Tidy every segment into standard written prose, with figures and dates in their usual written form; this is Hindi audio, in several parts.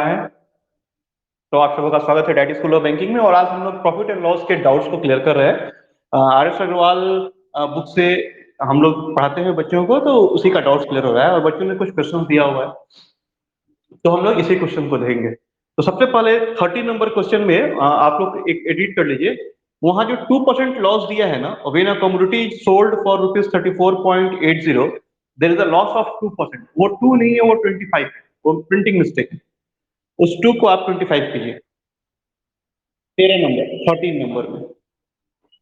है। तो आप सबों का स्वागत है डैडी स्कूल ऑफ बैंकिंग में। और आज हम लोग प्रॉफिट एंड लॉस के डाउट्स को क्लियर कर रहे हैं। आर एस अग्रवाल बुक से हम लोग पढ़ाते हैं बच्चों को, तो उसी का डाउट्स क्लियर हो रहा है और बच्चों ने कुछ क्वेश्चन दिया हुआ है, तो हम लोग इसी क्वेश्चन को देखेंगे। तो सबसे पहले 30 नंबर क्वेश्चन में आप लोग एक एडिट कर लीजिए। वहां जो 2% लॉस दिया है ना, when a commodity sold for ₹34.80, there is a loss of 2%। वो 2 नहीं है, वो 25 है, वो प्रिंटिंग मिस्टेक है। उस 2 को आप 25 कीजिए। 13 नंबर में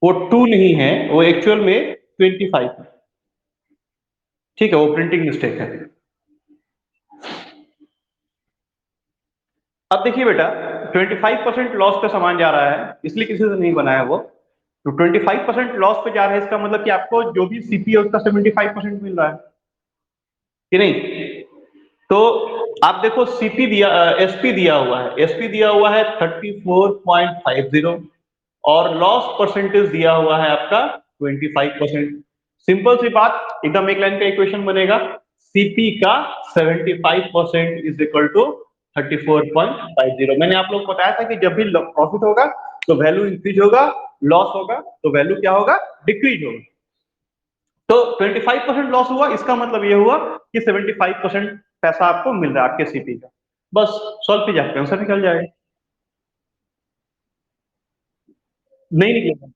वो 2 नहीं है, वो एक्चुअल में 25 है। ठीक है, वो प्रिंटिंग मिस्टेक है। अब देखिए बेटा, 25% लॉस पे सामान जा रहा है, इसलिए किसी से नहीं बनाया वो। तो 25% लॉस पे जा रहा है, इसका मतलब कि आपको जो भी सीपी है उसका 75% मिल रहा है कि नहीं। तो आप देखो, सीपी दिया, एसपी दिया हुआ है, एसपी दिया हुआ है 34.50 और लॉस परसेंटेज दिया हुआ है आपका 25%। सिंपल सी बात, एकदम एक लाइन का इक्वेशन बनेगा। सीपी का 75% इज इक्वल टू 34.50। मैंने आप लोग को बताया था कि जब भी प्रॉफिट होगा तो वैल्यू इंक्रीज होगा, लॉस होगा तो वैल्यू क्या होगा, डिक्रीज होगा। तो 25% लॉस हुआ, इसका मतलब ये हुआ कि 75% पैसा आपको मिल रहा है आपके सीपी का। बस सॉल्व कीजिए, आपका आंसर निकल जाएगा। नहीं निकलेगा।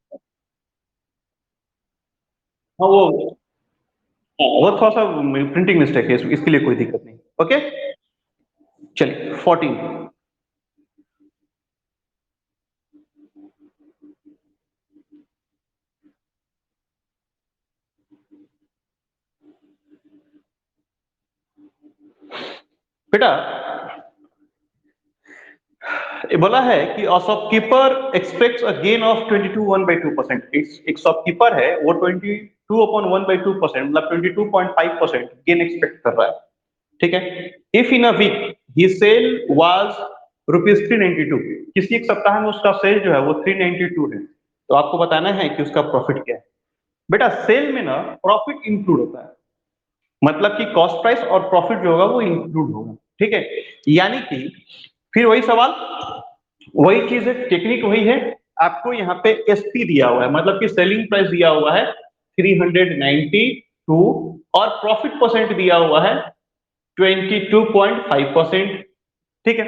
हाँ वो थोड़ा सा प्रिंटिंग मिस्टेक है, इसके लिए कोई दिक्कत नहीं। ओके, चलिए 14। बेटा ये बोला है कि a shopkeeper aspects a gain of 22 1/2%। एक शॉपकीपर है, वो 22 अपॉन 1/2%, मतलब 22.5% गेन एक्सपेक्ट कर रहा है। ठीक है। If in a week he sale was ₹392, किसी एक सप्ताह में उसका सेल जो है वो 392 है, तो आपको बताना है कि उसका प्रॉफिट क्या है। बेटा सेल में ना प्रॉफिट इंक्लूड होता है, मतलब कि कॉस्ट प्राइस और प्रॉफिट जो होगा वो इंक्लूड होगा। ठीक है, यानी कि फिर वही सवाल, वही चीज है, टेक्निक वही है। आपको यहाँ पे एसपी दिया हुआ है, मतलब कि सेलिंग प्राइस दिया हुआ है 392 और प्रॉफिट परसेंट दिया हुआ है 22.5%। ठीक है।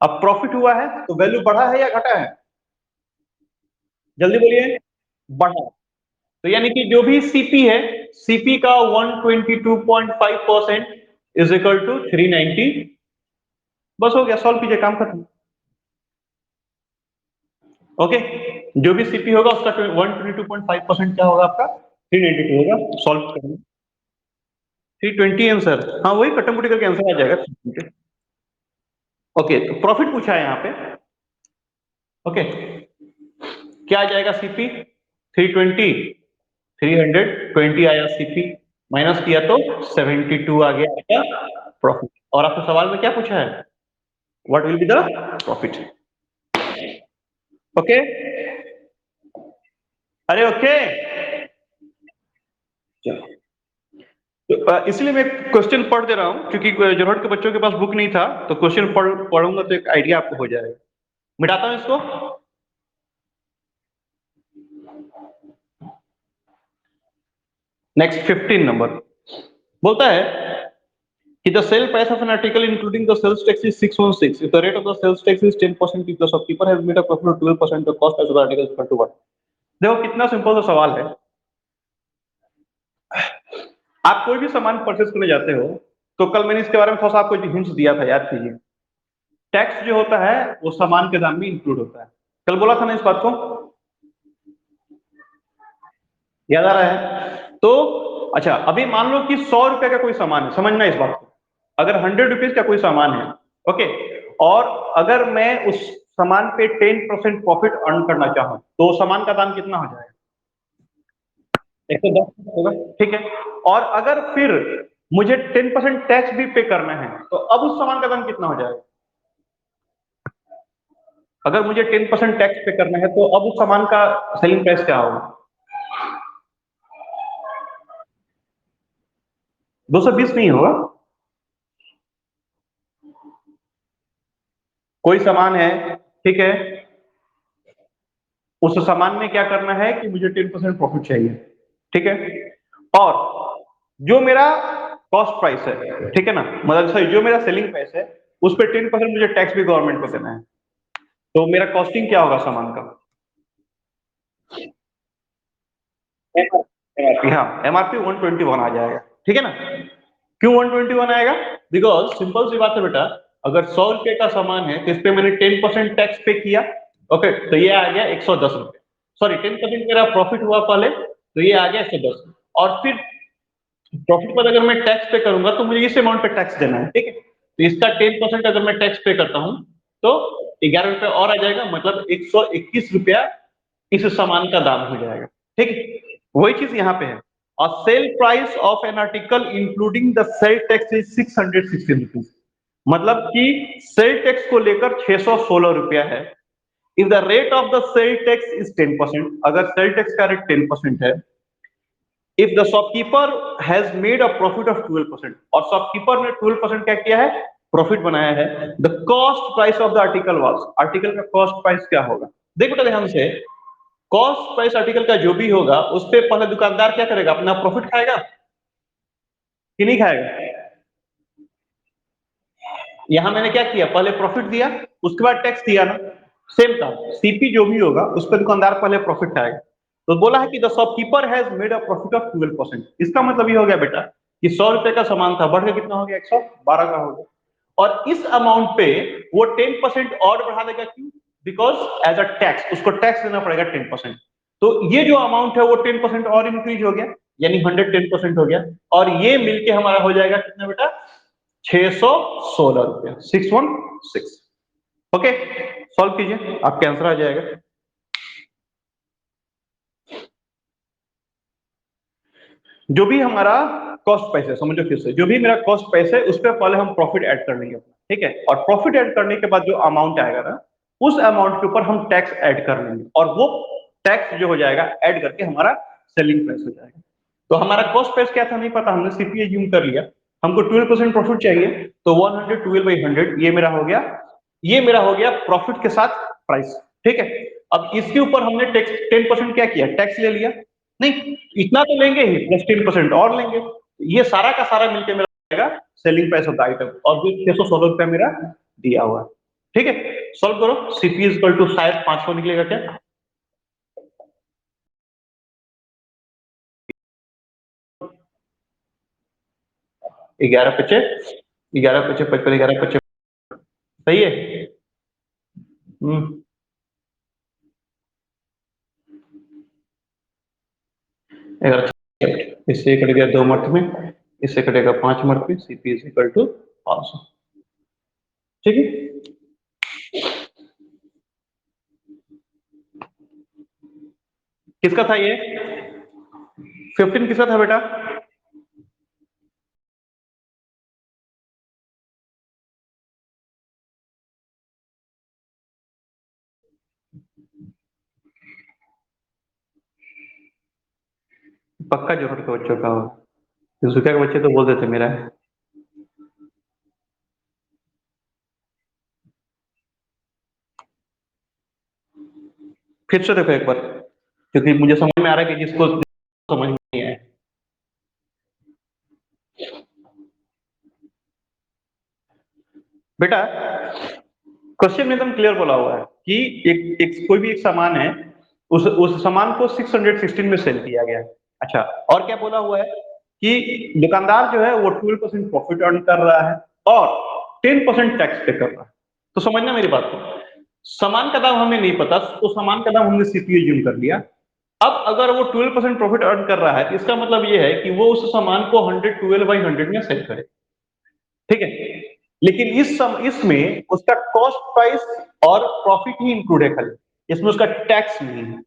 अब प्रॉफिट हुआ है तो वैल्यू बढ़ा है या घटा है, जल्दी बोलिए। बढ़ा। तो यानी कि जो भी सीपी है, सीपी का 122.5% इज इक्वल टू 390। बस हो गया, सॉल्व कीजिए, काम खत्म। ओके, जो भी सीपी होगा उसका 122.5% क्या होगा आपका, 392 होगा। सॉल्व करेंगे 320 आंसर। हाँ वही कटम कुटी करके आंसर आ जाएगा। ओके, तो प्रॉफिट पूछा है यहाँ पे। ओके, क्या आ जाएगा सीपी, 320, 320 आया सीपी, माइनस किया तो 72 आ गया आपका प्रॉफिट। और आपके सवाल में क्या पूछा है, what will be the profit. Okay, अरे ओके। चलो, तो इसलिए मैं क्वेश्चन पढ़ दे रहा हूँ, क्योंकि जरूरत के बच्चों के पास बुक नहीं था, तो क्वेश्चन पढ़ूंगा तो एक आइडिया आपको हो जाएगा। मिटाता हूँ इसको। नेक्स्ट 15 नंबर बोलता है कि the sale price of an article including the sales tax is 616, if the rate of the sales tax is 10%, if the shopkeeper has made a profit of 12%, the cost as of the article is equal to what। देखो कितना सिंपल सा सवाल है। आप कोई भी सामान परचेज करने जाते हो, तो कल मैंने इसके बारे में थोड़ा सा आपको हिंट्स दिया था, याद कीजिए। टैक्स जो होता है वो सामान के दाम में इंक्लूड होता है। कल बोला था ना इस बात को, याद आ रहा है तो। अच्छा, अभी मान लो कि 100 रुपए का कोई सामान है, समझना इस बात को। अगर 100 रुपीज का कोई सामान है, ओके, और अगर मैं उस सामान पे 10% प्रॉफिट अर्न करना चाहूं, तो सामान का दाम कितना हो जाएगा, 110 होगा। ठीक है। और अगर फिर मुझे 10% टैक्स भी पे करना है, तो अब उस सामान का दाम कितना हो जाएगा। अगर मुझे 10% टैक्स पे करना है, तो अब उस सामान का सेलिंग प्राइस क्या होगा, 220 नहीं होगा। कोई सामान है, ठीक है, उस सामान में क्या करना है कि मुझे 10% प्रॉफिट चाहिए, ठीक है, और जो मेरा कॉस्ट प्राइस है, ठीक है ना, मतलब सॉरी जो मेरा सेलिंग प्राइस है उस पर 10% मुझे टैक्स भी गवर्नमेंट को देना है, तो मेरा कॉस्टिंग क्या होगा सामान का? एमआरपी, हाँ, एमआरपी 121 आ जाएगा, ठीक है ना। क्यों 121 आएगा? बिकॉज सिंपल सी बात है बेटा, अगर 100 रुपए का सामान है तो इस पे मैंने 10% टैक्स पे किया, ओके, तो ये आ गया 110 रुपए, सॉरी 10% मेरा प्रॉफिट हुआ पहले, तो ये आ गया 110, और फिर प्रॉफिट पर अगर मैं टैक्स पे करूंगा तो मुझे इस अमाउंट पे टैक्स देना है, ठीक है, तो इसका 10% अगर मैं टैक्स पे करता हूं तो 11 रुपए और आ जाएगा, मतलब 121 रुपया इस सामान का दाम हो जाएगा, ठीक है। वही चीज यहाँ पे है, और sale price of an article including the sale tax is 616 rupees, मतलब कि सेल टैक्स को लेकर 616 रुपया है। If the rate of the sale tax is 10%, अगर सेल टैक्स का रेट 10% है, if the shopkeeper has made a profit of 12%, और शॉपकीपर ने 12% क्या किया है, प्रॉफिट बनाया है, the cost price of the article was, article का कॉस्ट प्राइस क्या होगा? देखो बेटा ध्यान से, कॉस्ट प्राइस आर्टिकल का जो भी होगा उस पे पहले दुकानदार क्या करेगा, अपना प्रॉफिट खाएगा कि नहीं खाएगा? यहां मैंने क्या किया, पहले प्रॉफिट दिया, उसके बाद टैक्स दिया ना, सेम था, सीपी जो भी होगा उस पर दुकानदार पहले प्रॉफिट खाएगा। तो बोला है कि the shopkeeper has made a profit of 12%, इसका मतलब ये हो गया बेटा कि 100 रुपए का सामान था, बढ़ के कितना हो गया, 112 का हो गया, और इस अमाउंट पे वो 10% और बढ़ा देगा, क्यों? बिकॉज एज अ टैक्स उसको टैक्स देना पड़ेगा 10%, तो ये जो अमाउंट है वो 10% और इंक्रीज हो गया, यानी 110% हो गया, और ये मिलके हमारा हो जाएगा कितना बेटा, 616 रुपया, 616। ओके, सॉल्व कीजिए, आपके आंसर आ जाएगा। जो भी हमारा कॉस्ट प्राइस है, समझो फिर से, जो भी मेरा कॉस्ट प्राइस है उस पर पहले हम प्रॉफिट ऐड कर लेंगे अपना, ठीक है, और प्रॉफिट ऐड करने के बाद जो अमाउंट आएगा ना, उस अमाउंट के ऊपर हम टैक्स ऐड कर लेंगे, और वो टैक्स जो हो जाएगा ऐड करके हमारा सेलिंग प्राइस हो जाएगा। तो हमारा कॉस्ट प्राइस क्या था नहीं पता, हमने सीपीए यूज कर लिया, हमको 12% प्रॉफिट चाहिए, तो 112/100 ये मेरा हो गया, ये मेरा हो गया प्रॉफिट के साथ प्राइस, ठीक है। अब इसके ऊपर हमने टैक्स 10% क्या किया, टैक्स ले लिया, नहीं इतना तो लेंगे ही, प्लस 10% और लेंगे, ये सारा का सारा मिलकर मेरा आएगा selling price of the item, और जो 616 रुपया मेरा दिया हुआ है, ठीक है। सॉल्व करो, सीपी इक्वल टू शायद 500 निकलेगा क्या, 11 पचे 11 पचे सही है। हम्म, इससे कटेगा 2 मर्थ में, इससे कटेगा 5 मर्थ में, सीपी इज इक्वल टू 500, ठीक है। किसका था ये, 15 किसका था बेटा? पक्का जोहर के बच्चों का होगा, जुल्फिया के बच्चे तो बोल देते मेरा है। फिर से देखो एक बार, क्योंकि मुझे समझ में आ रहा है कि जिसको समझ में नहीं आया। बेटा क्वेश्चन में एकदम क्लियर बोला हुआ है कि एक कोई भी एक सामान है, उस सामान को 616 में सेल किया गया है। अच्छा, और क्या बोला हुआ है कि दुकानदार जो है वो 12% प्रॉफिट अर्न कर रहा है और 10% टैक्स पे कर रहा है। तो समझना मेरी बात को, सामान का दाम हमें नहीं पता, तो सामान का दाम हमने सीपीयू यूज कर लिया। अब अगर वो 12% प्रॉफिट अर्न कर रहा है, इसका मतलब ये है कि वो उस सामान को 112/100 में सेल करे, ठीक है। लेकिन इसमें उसका कॉस्ट प्राइस और प्रॉफिट ही इंक्लूड है खाली, इसमें उसका टैक्स नहीं है।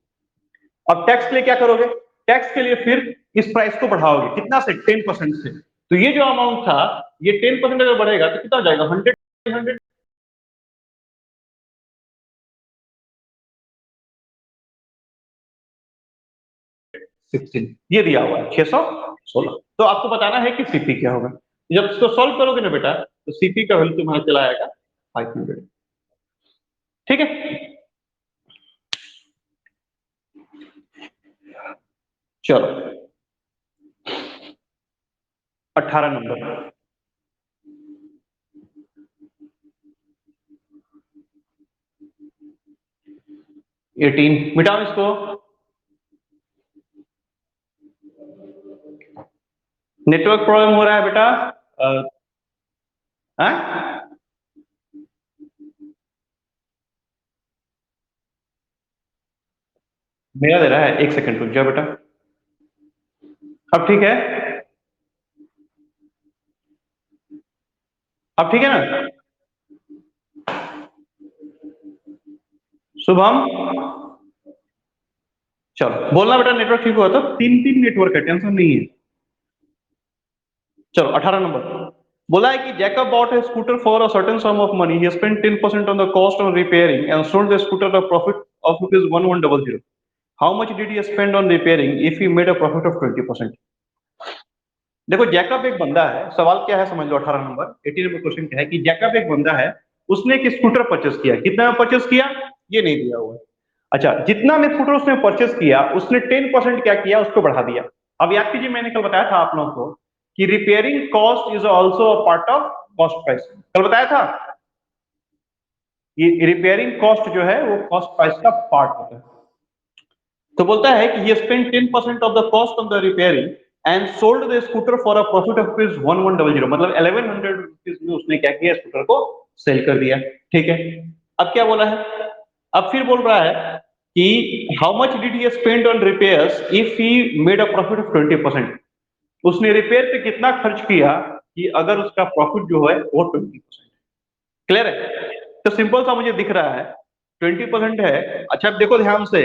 अब टैक्स के लिए क्या करोगे, टैक्स के लिए फिर इस प्राइस को बढ़ाओगे, कितना से, 10% से, तो ये जो अमाउंट था ये 10% अगर बढ़ेगा तो कितना हो जाएगा, 116, ये दिया हुआ है 616। तो आपको बताना है कि सीपी क्या होगा। जब इसको सॉल्व करोगे ना बेटा, तो सीपी का वैल्यू तुम्हारा चला आएगा 500। ठीक है, चलो 18 नंबर 18 मिटाओ इसको। नेटवर्क प्रॉब्लम हो रहा है बेटा। हाँ? मेरा दे रहा है, एक सेकंड रुक जाओ बेटा। अब ठीक है, अब ठीक है ना? शुभम, चलो बोलना बेटा, नेटवर्क ठीक हुआ तो। तीन तीन नेटवर्क है, टेंशन नहीं है। चलो 18 नंबर बोला है कि Jacob bought a scooter for a certain sum of money. He spent 10% on the cost of repairing and sold the scooter at a profit of rupees 1100. How much did he spend on repairing if he made a profit of 20%? देखो जैकब एक बंदा है, सवाल क्या है समझ लो। 18 नंबर 18 नंबर क्वेश्चन क्या है कि जैकब एक बंदा है, उसने एक स्कूटर परचेस किया। कितना में परचेस किया ये नहीं दिया हुआ है। अच्छा, जितना में स्कूटर उसने परचेस किया उसने 10% क्या किया, उसको बढ़ा दिया। अब याद कीजिए, मैंने कल बताया था आप लोगों को कि repairing cost is also a part of cost price. कल बताया था कि रिपेयरिंग कॉस्ट जो है वो कॉस्ट प्राइस का पार्ट होता है। तो बोलता है कि he spent 10% of the cost on the repairing and sold the scooter for a profit of rupees 1100, मतलब 1100 रुपीज में उसने क्या किया, स्कूटर को सेल कर दिया। ठीक है, अब क्या बोला है, अब फिर बोल रहा है कि how much did he spend on repairs if he made a profit of 20%। उसने रिपेयर पे कितना खर्च किया कि अगर उसका प्रॉफिट जो है वो 20%। क्लियर है? तो सिंपल सा मुझे दिख रहा है 20% है। अच्छा अब देखो ध्यान से,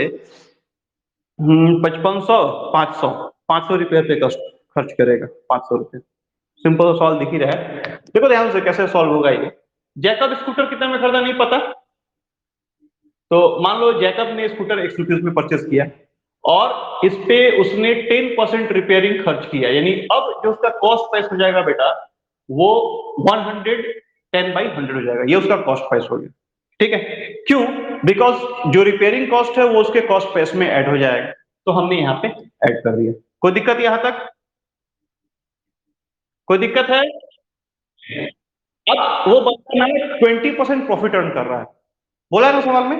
5500, 500, 500 रुपये पे खर्च करेगा, 500 रुपये। सिंपल सॉल्व दिख ही रहा है। देखो ध्यान से कैसे सॉल्व होगा ये। जैकब स्कूटर कितने में खरीदा नहीं पता, तो मान लो जैकब ने स्कूटर 100 रुपीज में परचेस किया और इस पे उसने 10% रिपेयरिंग खर्च किया, यानी अब जो उसका कॉस्ट प्राइस हो जाएगा बेटा वो 110/100 हो जाएगा। ये उसका कॉस्ट प्राइस हो गया। ठीक है, क्यों? बिकॉज जो रिपेयरिंग कॉस्ट है वो उसके कॉस्ट प्राइस में ऐड हो जाएगा, तो हमने यहाँ पे ऐड कर दिया। कोई दिक्कत यहां तक? कोई दिक्कत है? अब वो बंदा ना 20% प्रॉफिट अर्न कर रहा है, बोला है ना सवाल में।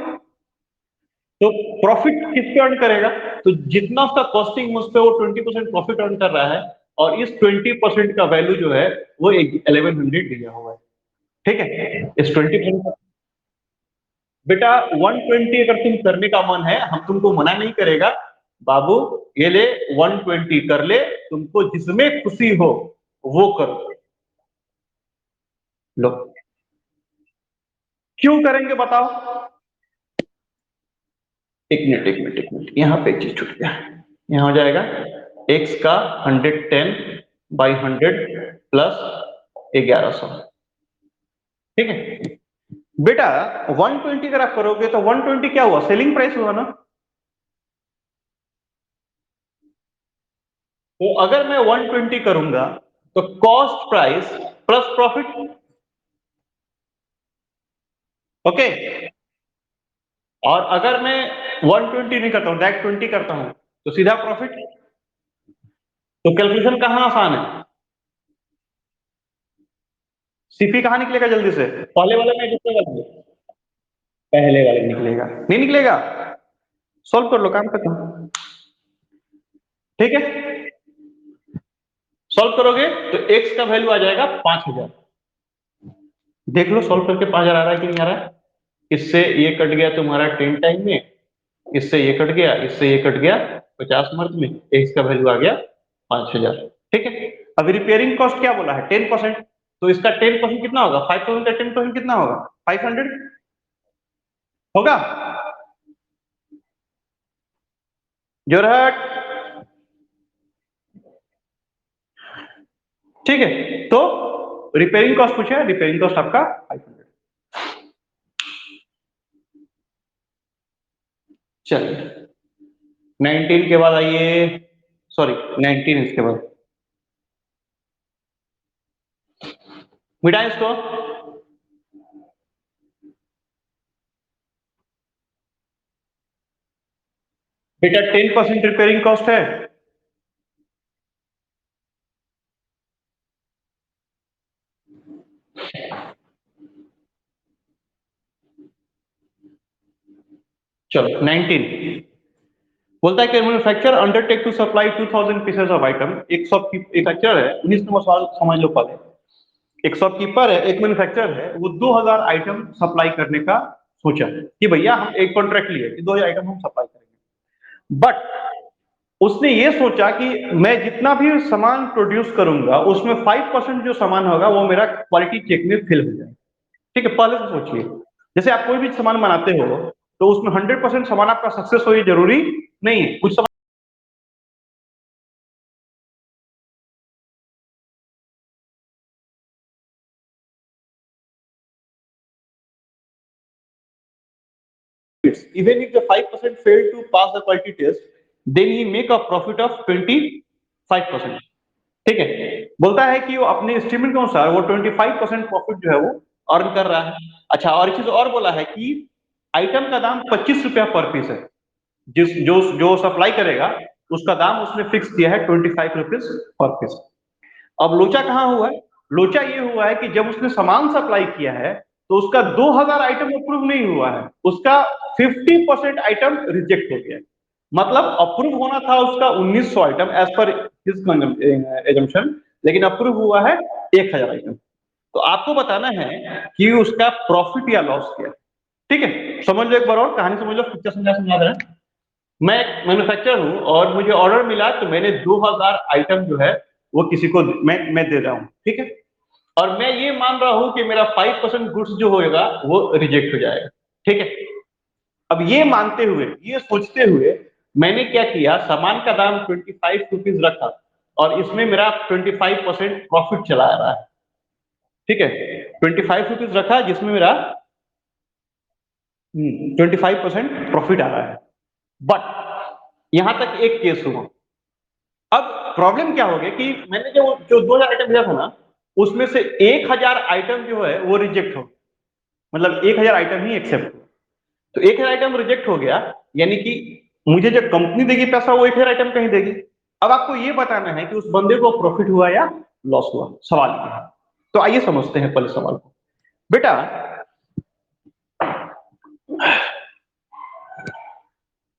तो प्रॉफिट किस पे अर्न करेगा, तो जितना उसका कॉस्टिंग उस पे वो 20% प्रॉफिट अर्न कर रहा है, और इस 20% का वैल्यू जो है वो 1100 दिया हुआ है। ठीक है, इस 20% बेटा 120 अगर तुम करने का मन है हम तुमको मना नहीं करेगा, बाबू ये ले 120 कर ले, तुमको जिसमें खुशी हो वो करो। लो, क्यों करेंगे बताओ? एक मिनट यहाँ पे एक चीज छूट गया। यहाँ हो जाएगा x का 110/100 प्लस 1100। ठीक है बेटा, 120 अगर आप करोगे तो 120 क्या हुआ, सेलिंग प्राइस हुआ ना। तो अगर मैं 120 करूंगा तो cost price plus profit. Okay, और अगर मैं 120 नहीं करता हूं, डायरेक्ट 20 करता हूं तो सीधा प्रॉफिट। तो कैलकुलेशन कहां आसान है, सीपी कहां निकलेगा जल्दी से, पहले वाले में दूसरे वाले में? पहले वाले में निकलेगा, नहीं निकलेगा? सॉल्व कर लो, काम खत्म। ठीक है, सॉल्व करोगे तो x का वैल्यू आ जाएगा 5000। देख लो सॉल्व करके 5000 आ रहा है कि नहीं आ रहा है। इससे ये कट गया तुम्हारा 10 टाइम में, इससे ये कट गया, इससे ये कट गया 50 मर्द में, x का वैल्यू आ गया 5000। ठीक है, अभी रिपेयरिंग कॉस्ट क्या बोला है, 10%। तो इसका 10% कितना होगा, 5000 का 10% कितना होगा, 500 होगा। जोरहट, ठीक है। तो रिपेयरिंग कॉस्ट पूछा है, रिपेयरिंग कॉस्ट आपका 500। चलिए 19 के बाद आइए, सॉरी 19 इसके बाद मिटाएं इसको। बेटा 10% रिपेयरिंग कॉस्ट है। चलो 19 बोलता है कि manufacture undertake to supply 2000 pieces of item. एक शॉपकीपर है, 19 नंबर सवाल समझ लो पहले। एक शॉपकीपर है, एक मैन्युफैक्चरर है, वो 2000 आइटम सप्लाई करने का सोचा कि भैया हम एक कॉन्ट्रैक्ट लिए कि 2000 आइटम हम सप्लाई करेंगे। बट उसने ये सोचा कि मैं जितना भी सामान प्रोड्यूस करूंगा उसमें 5% जो सामान होगा वो मेरा क्वालिटी चेक में फेल हो जाए। ठीक है, पहले से सोचिए, जैसे आप कोई भी सामान बनाते हो तो उसमें 100% सामान आपका सक्सेस हो ये जरूरी नहीं है। कुछ सामान even if the 5% fail to pass the quality test, then he make a profit of 25%। ठीक है, बोलता है कि वो अपने एस्टिमेट के अनुसार वो 25% प्रॉफिट जो है वो अर्न कर रहा है। अच्छा, और एक चीज और बोला है कि आइटम का दाम 25 रुपया पर पीस है। जिस जो जो सप्लाई करेगा उसका दाम उसने फिक्स किया है 25 रुपीज पर पीस। अब लोचा कहाँ हुआ है? लोचा ये हुआ है कि जब उसने सामान सप्लाई किया है तो उसका 2000 आइटम अप्रूव नहीं हुआ है, उसका 50% आइटम रिजेक्ट हो गया। मतलब अप्रूव होना था उसका 1900 item as per his assumption, लेकिन अप्रूव हुआ है 1000 आइटम। तो आपको बताना है कि उसका प्रॉफिट या लॉस क्या है। ठीक है, समझ लो एक बार और कहानी समझ लो, पिक्चर समझा दे रहा है। मैं एक मैन्युफैक्चरर हूं और मुझे ऑर्डर मिला तो मैंने 2000 आइटम जो है वो किसी को मैं दे रहा हूं। ठीक है, और मैं ये मान रहा हूं कि मेरा 5% गुड्स जो होएगा वो रिजेक्ट हो जाएगा। ठीक है, अब ये मानते हुए, ये सोचते हुए मैंने क्या किया, सामान का दाम 25 रुपीज रखा और इसमें मेरा 25% प्रॉफिट चला आ रहा है। ठीक है, 25 रुपीज रखा जिसमें मेरा 25% प्रॉफिट आ रहा है। बट यहां तक एक केस हुआ। अब प्रॉब्लम क्या हो गया कि मैंने जो 2000 आइटम दिया था ना, उसमें से 1000 आइटम जो है वो रिजेक्ट हो, मतलब 1000 आइटम ही एक्सेप्ट हो। तो 1000 आइटम रिजेक्ट हो गया, यानी कि मुझे जो कंपनी देगी पैसा वो 1000 आइटम कहीं देगी। अब आपको ये बताना है कि उस बंदे को प्रॉफिट हुआ या लॉस हुआ, सवाल ये है। तो आइए समझते हैं पहले सवाल को। बेटा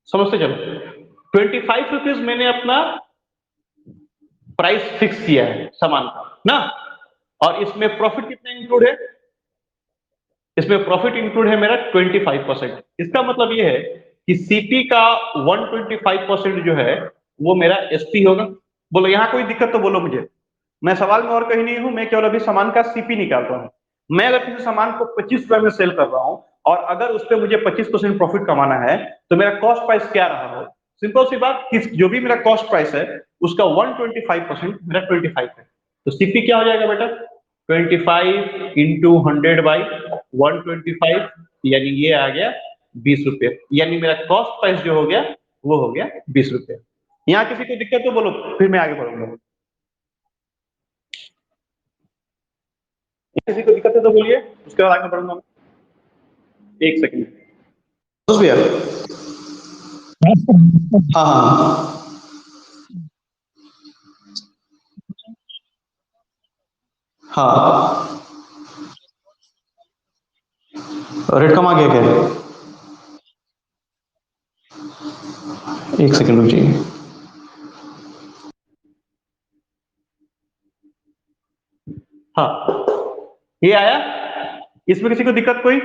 समझते चलो, 25 रुपीज मैंने अपना प्राइस फिक्स किया है सामान का ना, और इसमें प्रॉफिट कितना इंक्लूड है? इसमें प्रॉफिट इंक्लूड है मेरा 25%। इसका मतलब ये है कि सीपी का 125% जो है वो मेरा एसपी होगा। बोलो यहाँ कोई दिक्कत तो बोलो मुझे। मैं सवाल में और कहीं नहीं हूं, मैं केवल अभी सामान का सीपी निकाल रहा हूं। मैं अगर किसी सामान को 25 रुपए में सेल कर रहा हूं और अगर उस पर मुझे 25% प्रॉफिट कमाना है तो मेरा कॉस्ट प्राइस क्या रहा हो? सिंपल सी बात, किस जो भी मेरा कॉस्ट प्राइस है उसका 125% मेरा 25 है। तो सीपी क्या हो जाएगा बेटा? 25 इंटू 100/125, यानी ये आ गया 20 रुपये। यानी मेरा कॉस्ट प्राइस जो हो गया वो हो गया 20 रुपये। यहाँ किसी को दिक्कत तो बोलो, फिर मैं आगे बढ़ूंगा। किसी को दिक्कत है तो बोलिए, उसके बाद आगे बढ़ूंगा मैं। एक सेकंड भैया। हाँ हाँ हाँ, रेट कम आ गया क्या? एक सेकंड रुक जाइए। हाँ, ये आया। इसमें किसी को दिक्कत कोई?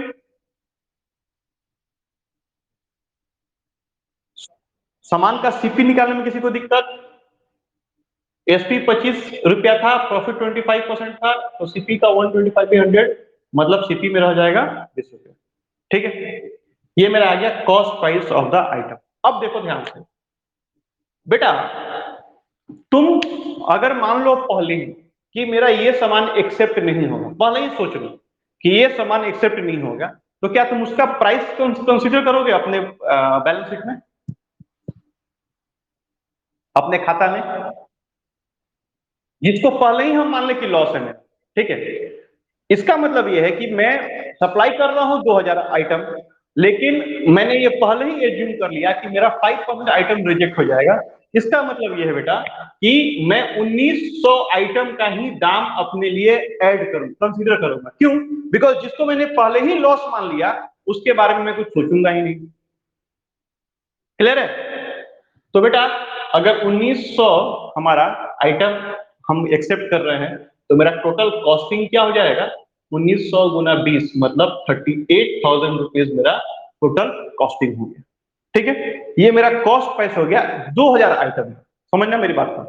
सामान का सीपी निकालने में किसी को दिक्कत? एसपी 25 रुपया था, प्रॉफिट 25% था, तो सीपी का 125/100, मतलब सीपी में रह जाएगा 20 रुपये। ठीक है, ये मेरा आ गया cost price of the item. अब देखो ध्यान से बेटा, तुम अगर मान लो पहले ही कि मेरा ये सामान एक्सेप्ट नहीं होगा, पहले ही सोच लो कि ये सामान एक्सेप्ट नहीं होगा, तो क्या तुम उसका प्राइस कंसीडर करोगे अपने बैलेंस शीट में, अपने खाता में? जिसको पहले ही हम मान लें कि लॉस है मेरा। ठीक है, इसका मतलब यह है कि मैं सप्लाई कर रहा हूं 2000 आइटम, लेकिन मैंने ये पहले ही एज्यूम कर लिया कि मेरा 5% आइटम रिजेक्ट हो जाएगा। इसका मतलब ये है बेटा कि मैं 1900 आइटम का ही दाम अपने लिए ऐड करूं, कंसीडर करूंगा। क्यों? बिकॉज जिसको मैंने पहले ही लॉस मान लिया उसके बारे में मैं कुछ सोचूंगा ही नहीं। क्लियर है? तो बेटा अगर 1900 हमारा आइटम हम एक्सेप्ट कर रहे हैं तो मेरा टोटल कॉस्टिंग क्या हो जाएगा? 1900 गुना 20 मतलब 38,000 रुपीज मेरा टोटल कॉस्टिंग हो गया। ठीक है, ये मेरा कॉस्ट प्राइस हो गया 2000 आइटम। समझना मेरी बात को,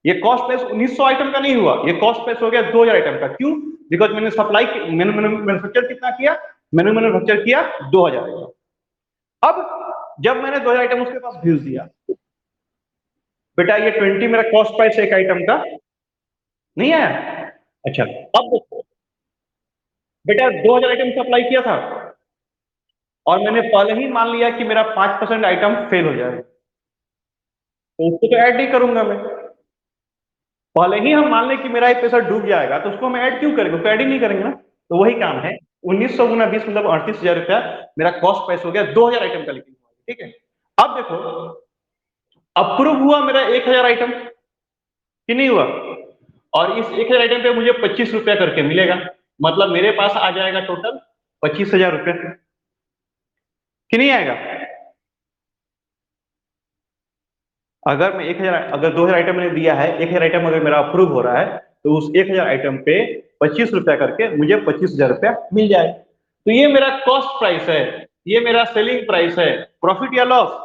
ये कॉस्ट प्राइस 1900 आइटम का नहीं हुआ, ये कॉस्ट प्राइस हो गया 2000 आइटम का। क्यों? बिकॉज मैंने सप्लाई मैंने मैन्युफैक्चर कितना किया? मैंने मैन्युफैक्चर किया 2000 आइटम। अब जब मैंने 2000 आइटम उसके पास भेज दिया, बेटा ये 20 मेरा कॉस्ट प्राइस एक आइटम का नहीं आया। अच्छा, अब देखो बेटा 2000 आइटम सप्लाई किया था और मैंने पहले ही मान लिया कि मेरा 5% आइटम फेल हो जाएगा, तो उसको तो ऐड नहीं करूंगा मैं। पहले ही हम मान लें कि मेरा एक पैसा डूब जाएगा तो उसको हम ऐड क्यों करेंगे? उसको ऐड ही नहीं करेंगे ना। तो वही काम है, 1900 गुना 20 मतलब 38,000 रुपया मेरा कॉस्ट प्राइस हो गया 2000 आइटम का। लेकिन ठीक है, अब देखो अप्रूव हुआ मेरा 1000 आइटम कि नहीं हुआ? और इस 1000 आइटम पे मुझे 25 रुपया करके मिलेगा, मतलब मेरे पास आ जाएगा टोटल 25,000 रुपया कि नहीं आएगा? अगर मैं 1000 अगर 2000 आइटम मैंने दिया है, 1000 आइटम अगर मेरा अप्रूव हो रहा है तो उस 1000 आइटम पे 25 रुपया करके मुझे 25,000 रुपया मिल जाए। तो ये मेरा कॉस्ट प्राइस है, ये मेरा सेलिंग प्राइस है। प्रॉफिट या लॉस?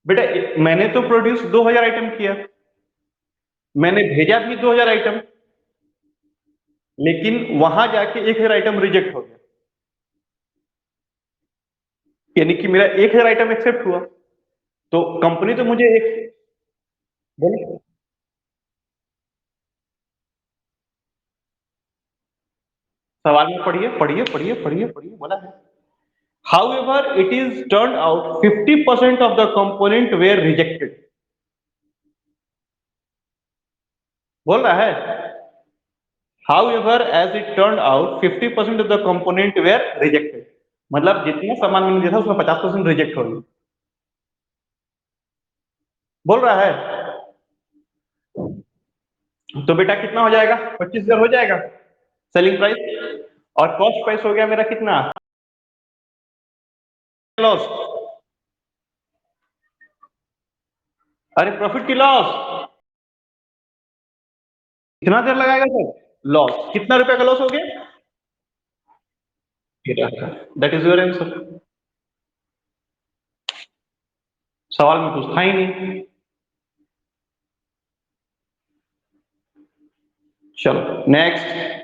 बेटा मैंने तो प्रोड्यूस 2000 आइटम किया, मैंने भेजा भी 2000 आइटम, लेकिन वहां जाके 1000 आइटम रिजेक्ट हो गया, यानी कि मेरा 1000 आइटम एक्सेप्ट हुआ। तो कंपनी तो मुझे एक बोले सवाल में पढ़िए पढ़िए पढ़िए पढ़िए पढ़िए बोला है। However, it is turned out 50% of the component were rejected. बोल रहा है However, as it turned out 50% of the component were rejected. मतलब जितना सामान मैंने दिया था उसमें 50% रिजेक्ट हो गई। बोल रहा है तो बेटा कितना हो जाएगा? 25,000 हो जाएगा सेलिंग प्राइस, और कॉस्ट प्राइस हो गया मेरा कितना? लॉस। अरे प्रॉफिट की लॉस। कितना देर लगाएगा सर? लॉस कितना रुपए का लॉस हो गया? That is your answer. सवाल में कुछ था ही नहीं। चलो नेक्स्ट।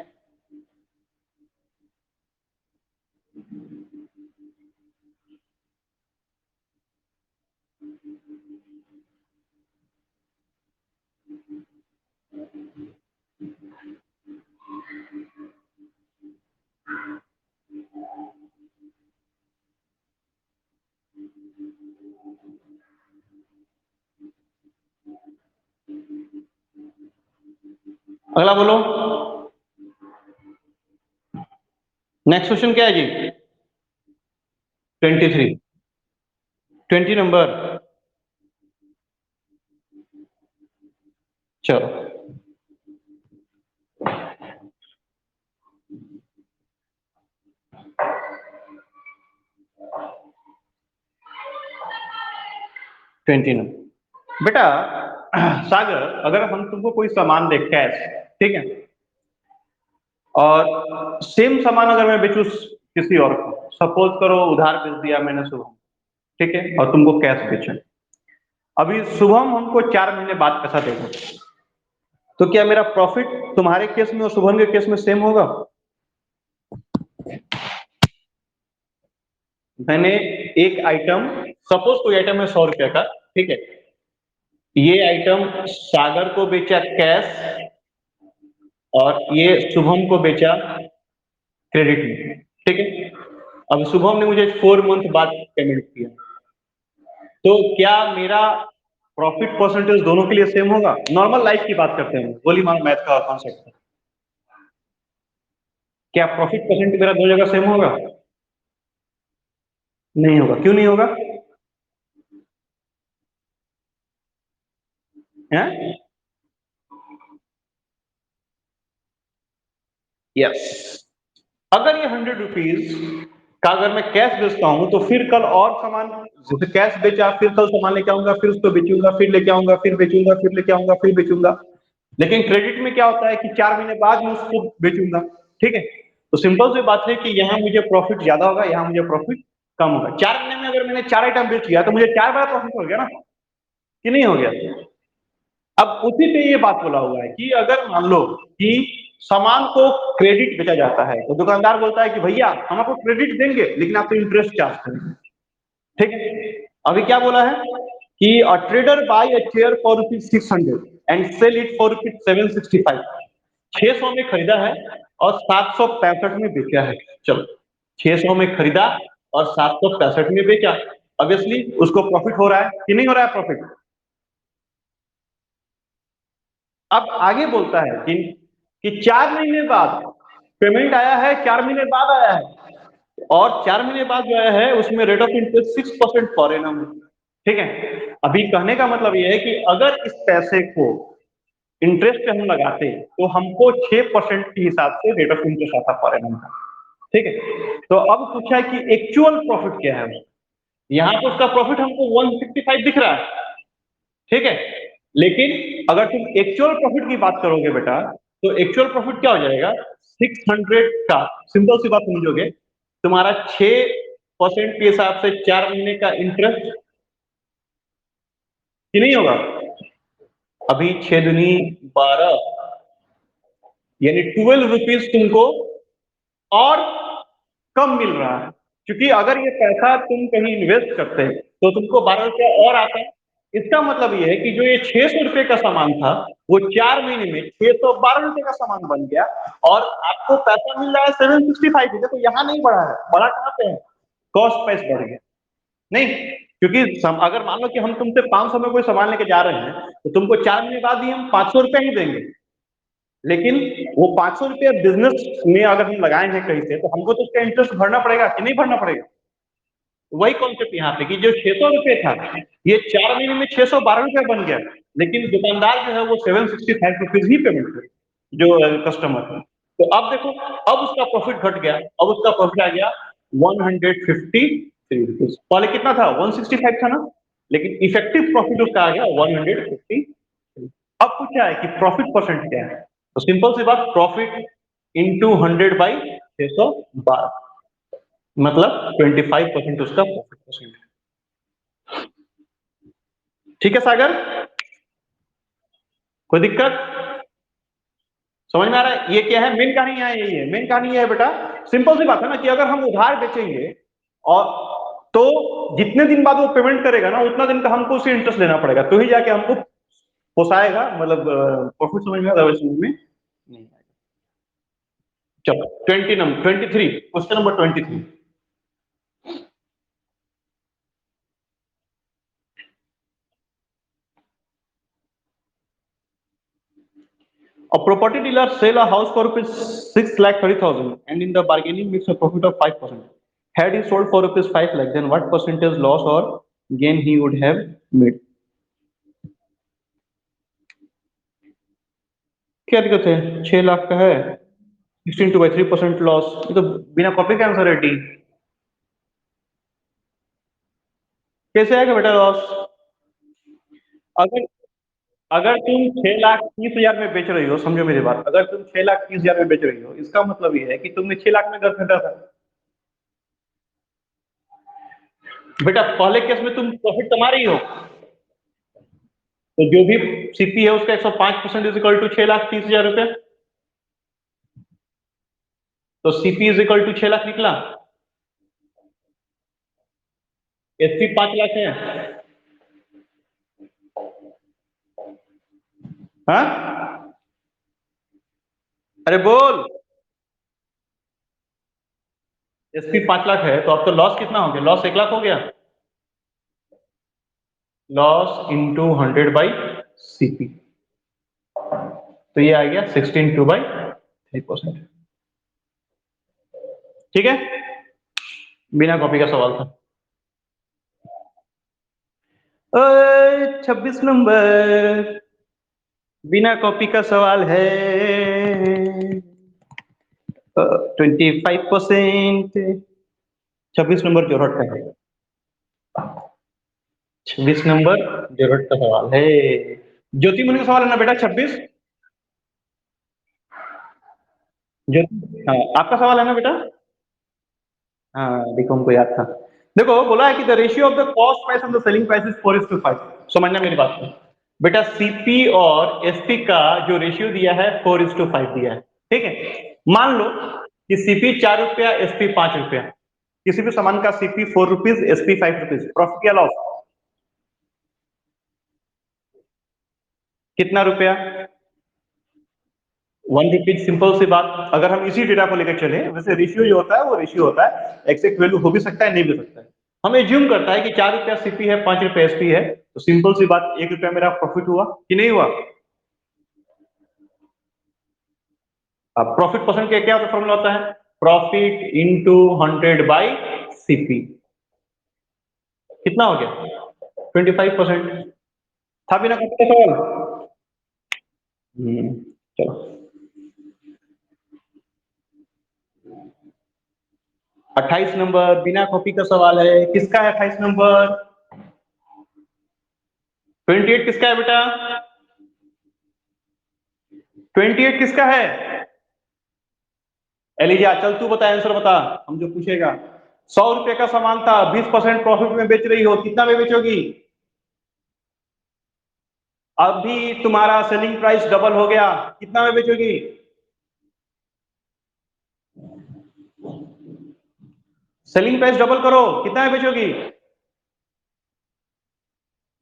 अगला बोलो। नेक्स्ट क्वेश्चन क्या है जी? 23, 20 नंबर। चलो 20 नंबर। बेटा सागर, अगर हम तुमको कोई सामान दे कैश, ठीक है, और सेम सामान अगर मैं बेचूं किसी और को, सपोज करो उधार बेच दिया मैंने शुभम, ठीक है, और तुमको कैश बेचा। अभी शुभम हमको 4 महीने बाद पैसा देगा, तो क्या मेरा प्रॉफिट तुम्हारे केस में और शुभम के केस में सेम होगा? मैंने एक आइटम, सपोज कोई आइटम है 100 रुपए का, ठीक है, ये आइटम सागर को बेचा कैश और ये शुभम को बेचा क्रेडिट में, ठीक है। अब शुभम ने मुझे 4 मंथ बाद पेमेंट किया, तो क्या मेरा प्रॉफिट परसेंटेज दोनों के लिए सेम होगा? नॉर्मल लाइफ की बात करते हैं, गोली मार मैथ का कॉन्सेप्ट। क्या प्रॉफिट परसेंट मेरा दो जगह सेम होगा? नहीं होगा। क्यों नहीं होगा? हैं? यस। अगर ये 100 रुपीज का अगर मैं कैश बेचता हूं तो फिर कल और सामान, जैसे कैश बेचा, फिर कल सामान लेके आऊंगा, फिर उसको बेचूंगा, फिर लेके आऊंगा, फिर बेचूंगा, फिर लेके आऊंगा, फिर बेचूंगा। लेकिन क्रेडिट में क्या होता है कि 4 महीने बाद मैं उसको बेचूंगा। ठीक है, तो सिंपल सी बात है कि यहाँ मुझे प्रॉफिट ज्यादा होगा, यहाँ मुझे प्रॉफिट कम होगा। 4 महीने में अगर मैंने 4 आइटम बेच लिया तो मुझे 4 बार प्रॉफिट हो गया ना, कि नहीं हो गया? अब उसी पे ये बात बोला हुआ है कि अगर मान लो कि सामान को क्रेडिट बेचा जाता है तो दुकानदार बोलता है कि भैया हम आपको क्रेडिट देंगे लेकिन आपको इंटरेस्ट चार्ज करेंगे। ठीक है, अभी क्या बोला है कि a trader buy a share for ₹600 and sell it for ₹765। 600 में खरीदा है और 765 में बेचा है। चलो, 600 में खरीदा और 765 में बेचा, ऑब्वियसली उसको प्रॉफिट हो रहा है कि नहीं हो रहा है प्रॉफिट? अब आगे बोलता है कि 4 महीने बाद पेमेंट आया है, 4 महीने बाद आया है, और 4 महीने बाद जो आया है उसमें rate of interest 6% per annum है। ठीक है, अभी कहने का मतलब ये है कि अगर इस पैसे को इंटरेस्ट पे हम लगाते तो हमको 6% के हिसाब से रेट ऑफ इंटरेस्ट आता पर एनम का। ठीक है, तो अब पूछा है कि एक्चुअल प्रॉफिट क्या है। यहाँ पे उसका प्रॉफिट हमको 165 दिख रहा है। ठीक है, लेकिन अगर तुम एक्चुअल प्रॉफिट की बात करोगे बेटा, तो एक्चुअल प्रॉफिट क्या हो जाएगा? 600 का, सिंपल सी बात समझोगे, तुम्हारा 6% के हिसाब से 4 महीने का इंटरेस्ट कि नहीं होगा? अभी 6 दूनी 12, यानी 12 रुपीज तुमको और कम मिल रहा है। क्योंकि अगर ये पैसा तुम कहीं इन्वेस्ट करते तो तुमको 12 रुपया और आता है। इसका मतलब ये है कि जो ये 600 रुपये का सामान था वो 4 महीने में 612 रुपये का सामान बन गया, और आपको पैसा मिल रहा है 765। तो यहाँ नहीं बढ़ा है, बढ़ा कहाँ पे है? कॉस्ट प्राइस बढ़ गया। नहीं, क्योंकि अगर मान लो कि हम तुमसे 500 में कोई सामान लेके जा रहे हैं तो तुमको 4 महीने बाद ही हम 500 रुपया ही देंगे। लेकिन वो 500 रुपया बिजनेस में अगर हम लगाए हैं कहीं से, तो हमको तो उसका इंटरेस्ट भरना पड़ेगा कि नहीं भरना पड़ेगा? वही कॉन्सेप्ट यहाँ पे कि जो 600 रुपये था, ये 4 महीने में 612 रुपया बन गया। लेकिन दुकानदार जो है वो 765 रुपीज ही पेमेंट करे, जो कस्टमर है। तो अब देखो, अब उसका प्रॉफिट घट गया, अब उसका प्रॉफिट आ गया 153 रुपीज। पहले कितना था? 165 था ना, लेकिन इफेक्टिव प्रॉफिट उसका आ गया 150। अब पूछा है कि प्रॉफिट परसेंट क्या है, तो सिंपल सी बात, प्रॉफिट इंटू 100/612, मतलब 25% उसका प्रॉफिट परसेंट है। ठीक है सागर, कोई दिक्कत समझ में आ रहा है? ये क्या है, मेन कहानी यहाँ यही है। मेन कहानी ये है बेटा, सिंपल सी बात है ना, कि अगर हम उधार बेचेंगे और तो जितने दिन बाद वो पेमेंट करेगा ना, उतना दिन का हमको उसे इंटरेस्ट देना पड़ेगा, तो ही जाके हमको पोसाएगा, मतलब प्रॉफिट समझ में आएगा, समझ में नहीं आएगा। चलो 23, question number 23। A property dealer sell a house for rupees 6,30,000 and in the bargaining makes a profit of 5%. Had he sold for rupees 5 lakh, then what percentage loss or gain he would have made? क्या दिक्कत है? 6 लाख का है, 16/3% लॉस, ये तो बिना कॉपी का आंसर है डी। कैसे आएगा बेटा लॉस? अगर अगर तुम 6,30,000 में बेच रही हो, समझो मेरी बात, अगर तुम 6,30,000 में बेच रही हो, इसका मतलब ये है कि तुमने 6 लाख में घर खरीदा था। बेटा पहले केस में तुम प्रॉफिट कमा रही हो, तो जो भी सीपी है उसका 105% इज इक्वल टू 6,30,000 रुपए। तो CP is equal to 6 lakh निकला, एसपी 5 लाख है। हाँ, अरे बोल। एसपी 5 लाख है तो अब तो लॉस कितना हो गया? लॉस 1 लाख हो गया। लॉस इंटू 100/CP, तो ये आ गया 16/3%। ठीक है, बिना कॉपी का सवाल था। 26 नंबर बिना कॉपी का सवाल है। 25%, 26 नंबर जोरहट का है। 26 नंबर जोरहट का सवाल है। ज्योति मुनि का सवाल है ना बेटा 26? ज्योति, हाँ आपका सवाल है ना बेटा? हाँ देखो हमको याद था। देखो बोला है कि the ratio of the cost price of the selling price is 4:5। समझना मेरी बात को। बेटा सीपी और एसपी का जो रेशियो दिया है 4:5 दिया है। ठीक है, मान लो कि सीपी 4 रुपया, एसपी 5 रुपया। किसी भी सामान का CP 4 rupees, SP 5 rupees, profit या लॉस कितना रुपया? 1 रुपीज। सिंपल सी बात, अगर हम इसी डेटा को लेकर चले, वैसे रेशियो जो होता है वो रेशियो होता है, एग्जैक्ट वैल्यू हो भी सकता है नहीं भी हो सकता है। हम एज्यूम करता है कि 4 रुपया सीपी है, 5 रुपया एसपी है, तो सिंपल सी बात 1 रुपया मेरा प्रॉफिट हुआ कि नहीं हुआ? अब प्रॉफिट परसेंट का क्या फॉर्मूला होता है? प्रॉफिट इंटू 100/सीपी। कितना हो गया? 25%। था बिना कॉपी का सवाल? चलो 28 नंबर बिना कॉपी का सवाल है। किसका है 28 नंबर? 28 किसका है बेटा? 28 किसका है? एलिजा चल तू बता, आंसर बता, हम जो पूछेगा। 100 रुपए का सामान था, 20% प्रॉफिट में बेच रही हो, कितना में बेचोगी? अभी तुम्हारा सेलिंग प्राइस डबल हो गया, कितना में बेचोगी? सेलिंग प्राइस डबल करो, कितना में बेचोगी?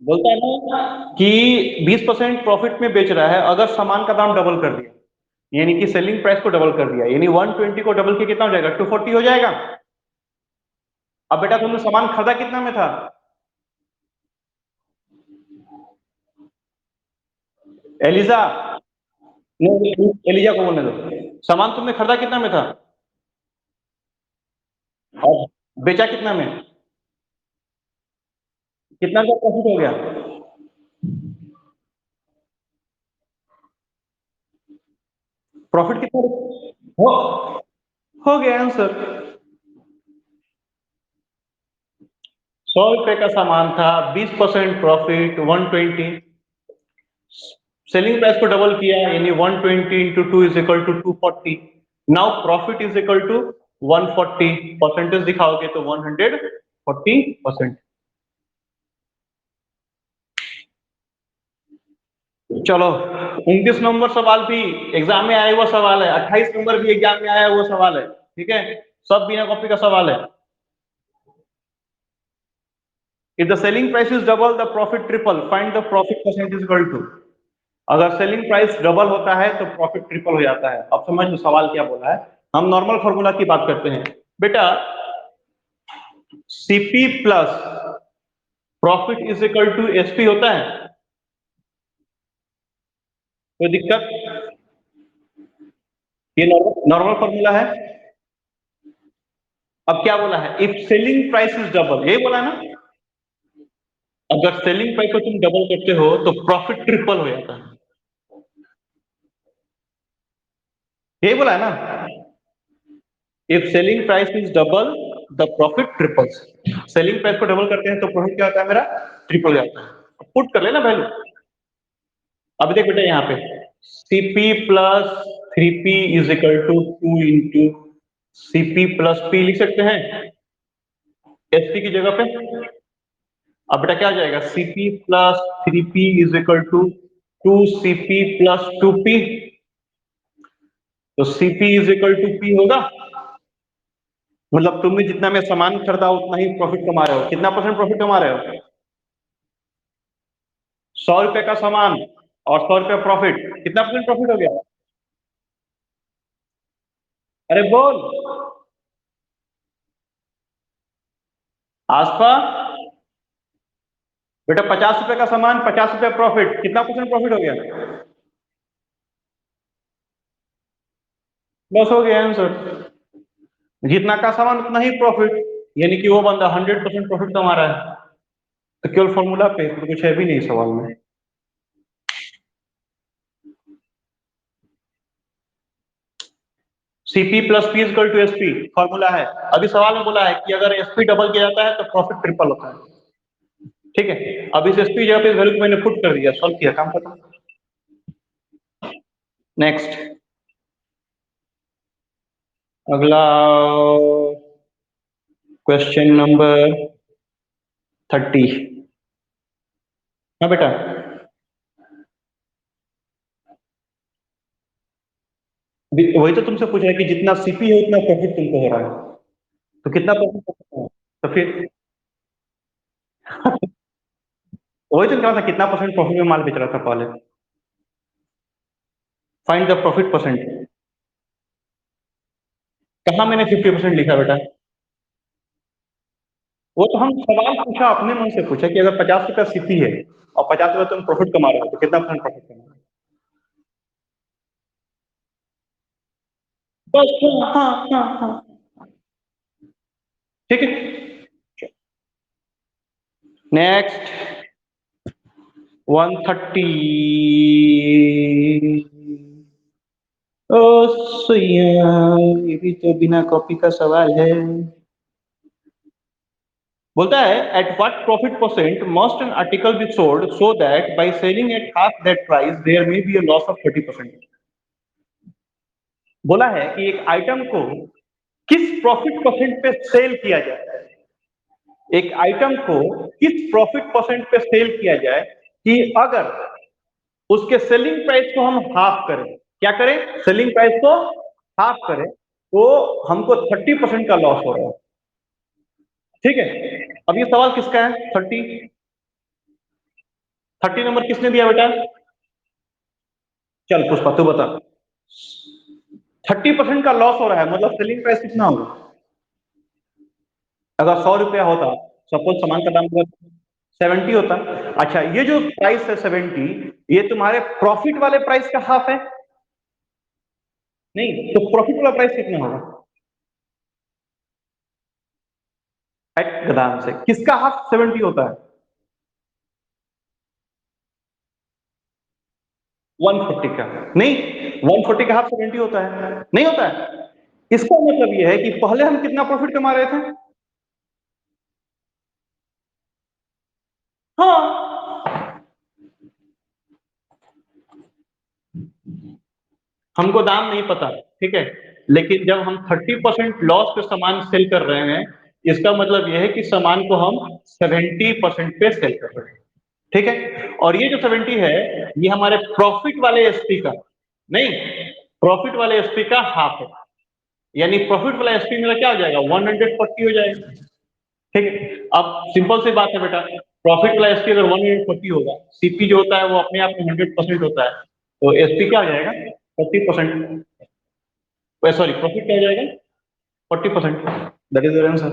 बोलता है ना कि 20% प्रॉफिट में बेच रहा है, अगर सामान का दाम डबल कर दिया, यानी कि सेलिंग प्राइस को डबल कर दिया, यानी 120 को डबल के कितना हो जाएगा? 240 हो जाएगा। अब बेटा तुमने सामान खरीदा कितना में था? एलिजा, नहीं एलिजा को बोलने दो। सामान तुमने खरीदा कितना में था और बेचा कितना में? कितना का प्रॉफिट हो गया? प्रॉफिट कितना हो हो गया आंसर। 100 रुपए का सामान था, 20% प्रॉफिट 120, सेलिंग प्राइस को डबल किया, यानी 120 into 2 is equal to 240। Now profit is equal to 140, percentage दिखाओगे तो 140%। चलो 29 नंबर सवाल भी एग्जाम में आया हुआ सवाल है, 28 नंबर भी एग्जाम में आया हुआ सवाल है। ठीक है, सब बिना कॉपी का सवाल है। If the selling price is double the profit triple, find the profit percentage equal to. अगर सेलिंग प्राइस डबल होता है तो प्रॉफिट ट्रिपल हो जाता है। अब समझ लो सवाल क्या बोला है। हम नॉर्मल फॉर्मूला की बात करते हैं बेटा। CP plus profit is equal to SP होता है, कोई दिक्कत? ये नॉर्मल फॉर्मूला है। अब क्या बोला है? If selling price is double, यही बोला है ना? अगर सेलिंग प्राइस को तुम डबल करते हो तो प्रॉफिट ट्रिपल हो जाता है, यही बोला है ना? If selling price is double the profit triples. Selling price को डबल करते हैं तो प्रॉफिट क्या होता है मेरा? ट्रिपल हो जाता है। पुट कर लेना वैल्यू। अब देख बेटा यहाँ पे CP plus 3p is equal to 2 into CP plus P लिख सकते हैं एसपी की जगह पे। अब बेटा क्या आ जाएगा? CP plus 3p is equal to 2cp plus 2p। तो CP is equal to P होगा, मतलब तुमने जितना में सामान खरीदा उतना ही प्रॉफिट कमा रहे हो। कितना परसेंट प्रॉफिट कमा रहे हो? 100 रुपए का सामान और 100 रुपए प्रॉफिट, कितना परसेंट प्रॉफिट हो गया? अरे बोल आसपा। बेटा 50 रुपए का सामान, 50 रुपए प्रॉफिट, कितना परसेंट प्रॉफिट हो गया? बस हो गया आंसर। जितना का सामान उतना ही प्रॉफिट, यानी कि वो बंदा 100% प्रॉफिट कमा रहा है। तो केवल फॉर्मूला पे तो कुछ है भी नहीं सवाल में। CP plus P equal to SP formula है। अभी सवाल में बोला है कि अगर एसपी डबल किया जाता है तो प्रॉफिट ट्रिपल होता है। ठीक है, अब इस एसपी जगह पे वैल्यू को मैंने पुट कर दिया, सॉल्व किया, काम खत्म। नेक्स्ट, अगला क्वेश्चन नंबर 30। हाँ बेटा, वही तो तुमसे पूछ रहा है कि जितना सीपी है उतना प्रॉफिट तुमको हो रहा है, तो कितना प्रॉफिट हो रहा है? तो फिर वही तो कहा था, कितना परसेंट प्रॉफिट में माल बेच रहा था पहले। Find the profit percent. कहाँ मैंने 50% लिखा बेटा? वो तो हम सवाल पूछा, अपने मन से पूछा कि अगर 50 रुपया सीपी है और 50 रुपया तुम प्रॉफिट कमा रहे हो तो कितना परसेंट प्रॉफिट कमा रहे हो? बस हाँ हाँ हाँ हाँ। ठीक है, नेक्स्ट 130। ओ सैया, ये भी तो बिना कॉपी का सवाल है। बोलता है at what profit percent must an article be sold so that by selling at half that price there may be a loss of 30%। बोला है कि एक आइटम को किस प्रॉफिट परसेंट पे सेल किया जाए, एक आइटम को किस प्रॉफिट परसेंट पे सेल किया जाए कि अगर उसके सेलिंग प्राइस को हम हाफ करें, क्या करें, सेलिंग प्राइस को हाफ करें, तो हमको 30% का लॉस हो रहा है। ठीक है, अब ये सवाल किसका है? 30 नंबर किसने दिया बेटा? चल पुष्पा तू बता। 30% का लॉस हो रहा है, मतलब सेलिंग प्राइस कितना होगा? अगर 100 रुपया होता, सपोज सामान का दाम 70 होता। अच्छा, ये जो प्राइस है 70, ये तुम्हारे प्रॉफिट वाले प्राइस का हाफ है? नहीं, तो प्रॉफिट वाला प्राइस कितना होगा? गदान से किसका हाफ 70 होता है? 140 का नहीं, 140 का हाफ 70 होता है, नहीं होता है। इसका मतलब ये है कि पहले हम कितना प्रॉफिट कमा रहे थे? हाँ, हमको दाम नहीं पता, ठीक है, लेकिन जब हम 30% लॉस पे सामान सेल कर रहे हैं, इसका मतलब यह है कि सामान को हम 70% पे सेल कर रहे हैं। ठीक है, और ये जो 70 है, ये हमारे प्रॉफिट वाले एसपी का नहीं, प्रॉफिट वाले एसपी का हाफ है। यानी प्रॉफिट वाला एसपी मेरा क्या हो जाएगा? 140 हो जाएगा। ठीक है, अब सिंपल सी बात है बेटा, प्रॉफिट वाला एसपी अगर 140 होगा, सीपी जो होता है वो अपने आप में 100% होता है, तो एसपी क्या हो जाएगा? 40%। सॉरी, प्रॉफिट क्या हो जाएगा? 40%। That is your answer.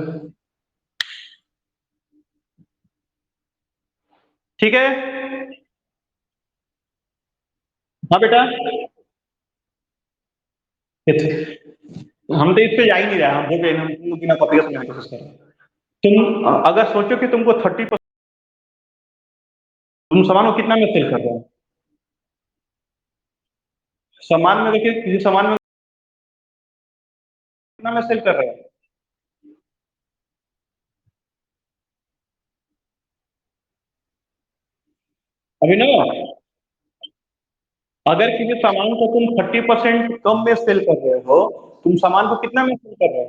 ठीक है, हाँ बेटा। हम तो इस पे जा ही नहीं रहे, हम बोल रहे हैं, हम बिना कॉपी का समझने की कोशिश कर रहे हैं। तुम अगर सोचो कि तुमको 30%, तुम सामान को कितना में सेल कर रहे हो? सामान में देखिए, किसी सामान में कितना में सेल कर रहे हो? अभिनव, अगर किसी सामान को तुम 30% कम में सेल कर रहे हो, तुम सामान को कितना में सेल कर रहे हो?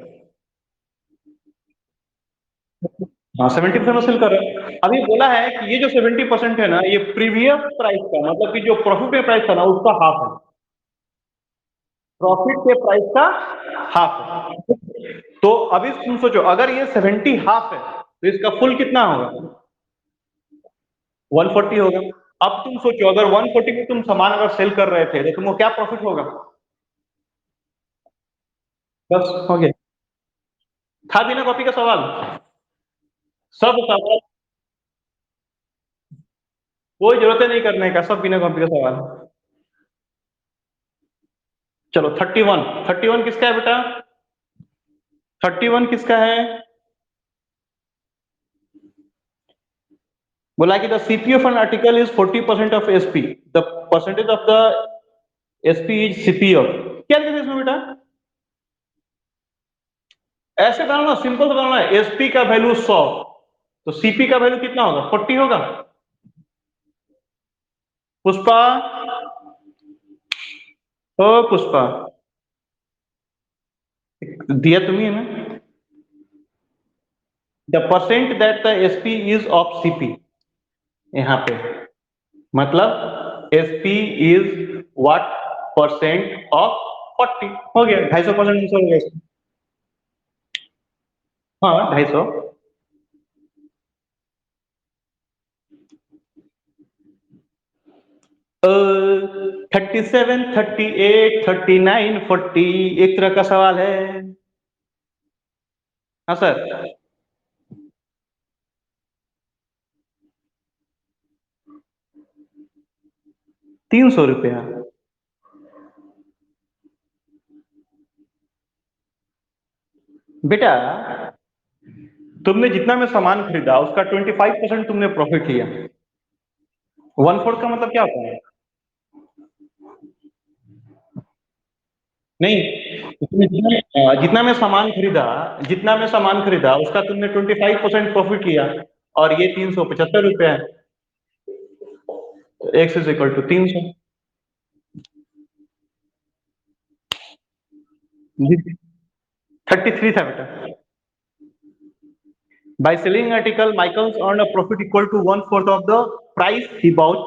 हाँ, 70% में सेल कर रहे हो। अभी बोला है कि ये जो 70% है ना, ये प्रीवियस प्राइस का, मतलब कि जो प्रॉफिट में प्राइस था ना, उसका हाफ है। प्रॉफिट के प्राइस का हाफ है। तो अभी तुम सोचो, अगर ये 70 हाफ है तो इसका फुल कितना होगा? 140 होगा। अब तुम सोचो, अगर 140 में तुम सामान अगर सेल कर रहे थे तो तुमको क्या प्रॉफिट होगा? बस हो गया। था बिना कॉपी का सवाल? सब सवाल कोई जरूरत है नहीं करने का, सब बिना कॉपी का सवाल। चलो 31, 31 किसका है बेटा? 31 किसका है? बोला कि the CP of an article is 40% of SP, the percentage of the SP is CP of. क्या लिखा है इसमें बेटा? ऐसे डालना, सिंपल से डालना है, एसपी का वैल्यू 100, तो सीपी का वैल्यू कितना होगा? 40 होगा। पुष्पा, ओ पुष्पा, दिया तुम्ही है ना? The percent that the SP is of CP, यहां पे मतलब SP is what percent of 40, हो गया 250% आंसर हो गया इसका। हाँ 250। 37, 38, 39, 40 एक तरह का सवाल है। हाँ सर। 300 रुपया। बेटा तुमने जितना में सामान खरीदा उसका 25% तुमने प्रॉफिट लिया। 1/4 का मतलब क्या होता है? नहीं, जितना में सामान खरीदा, जितना में सामान खरीदा उसका तुमने 25% प्रॉफिट लिया, और ये 375 रुपया है, एक्स इज इक्वल टू 300। 33 था बेटा। By selling article, Michaels earned a profit equal to 1/4 of the price he bought।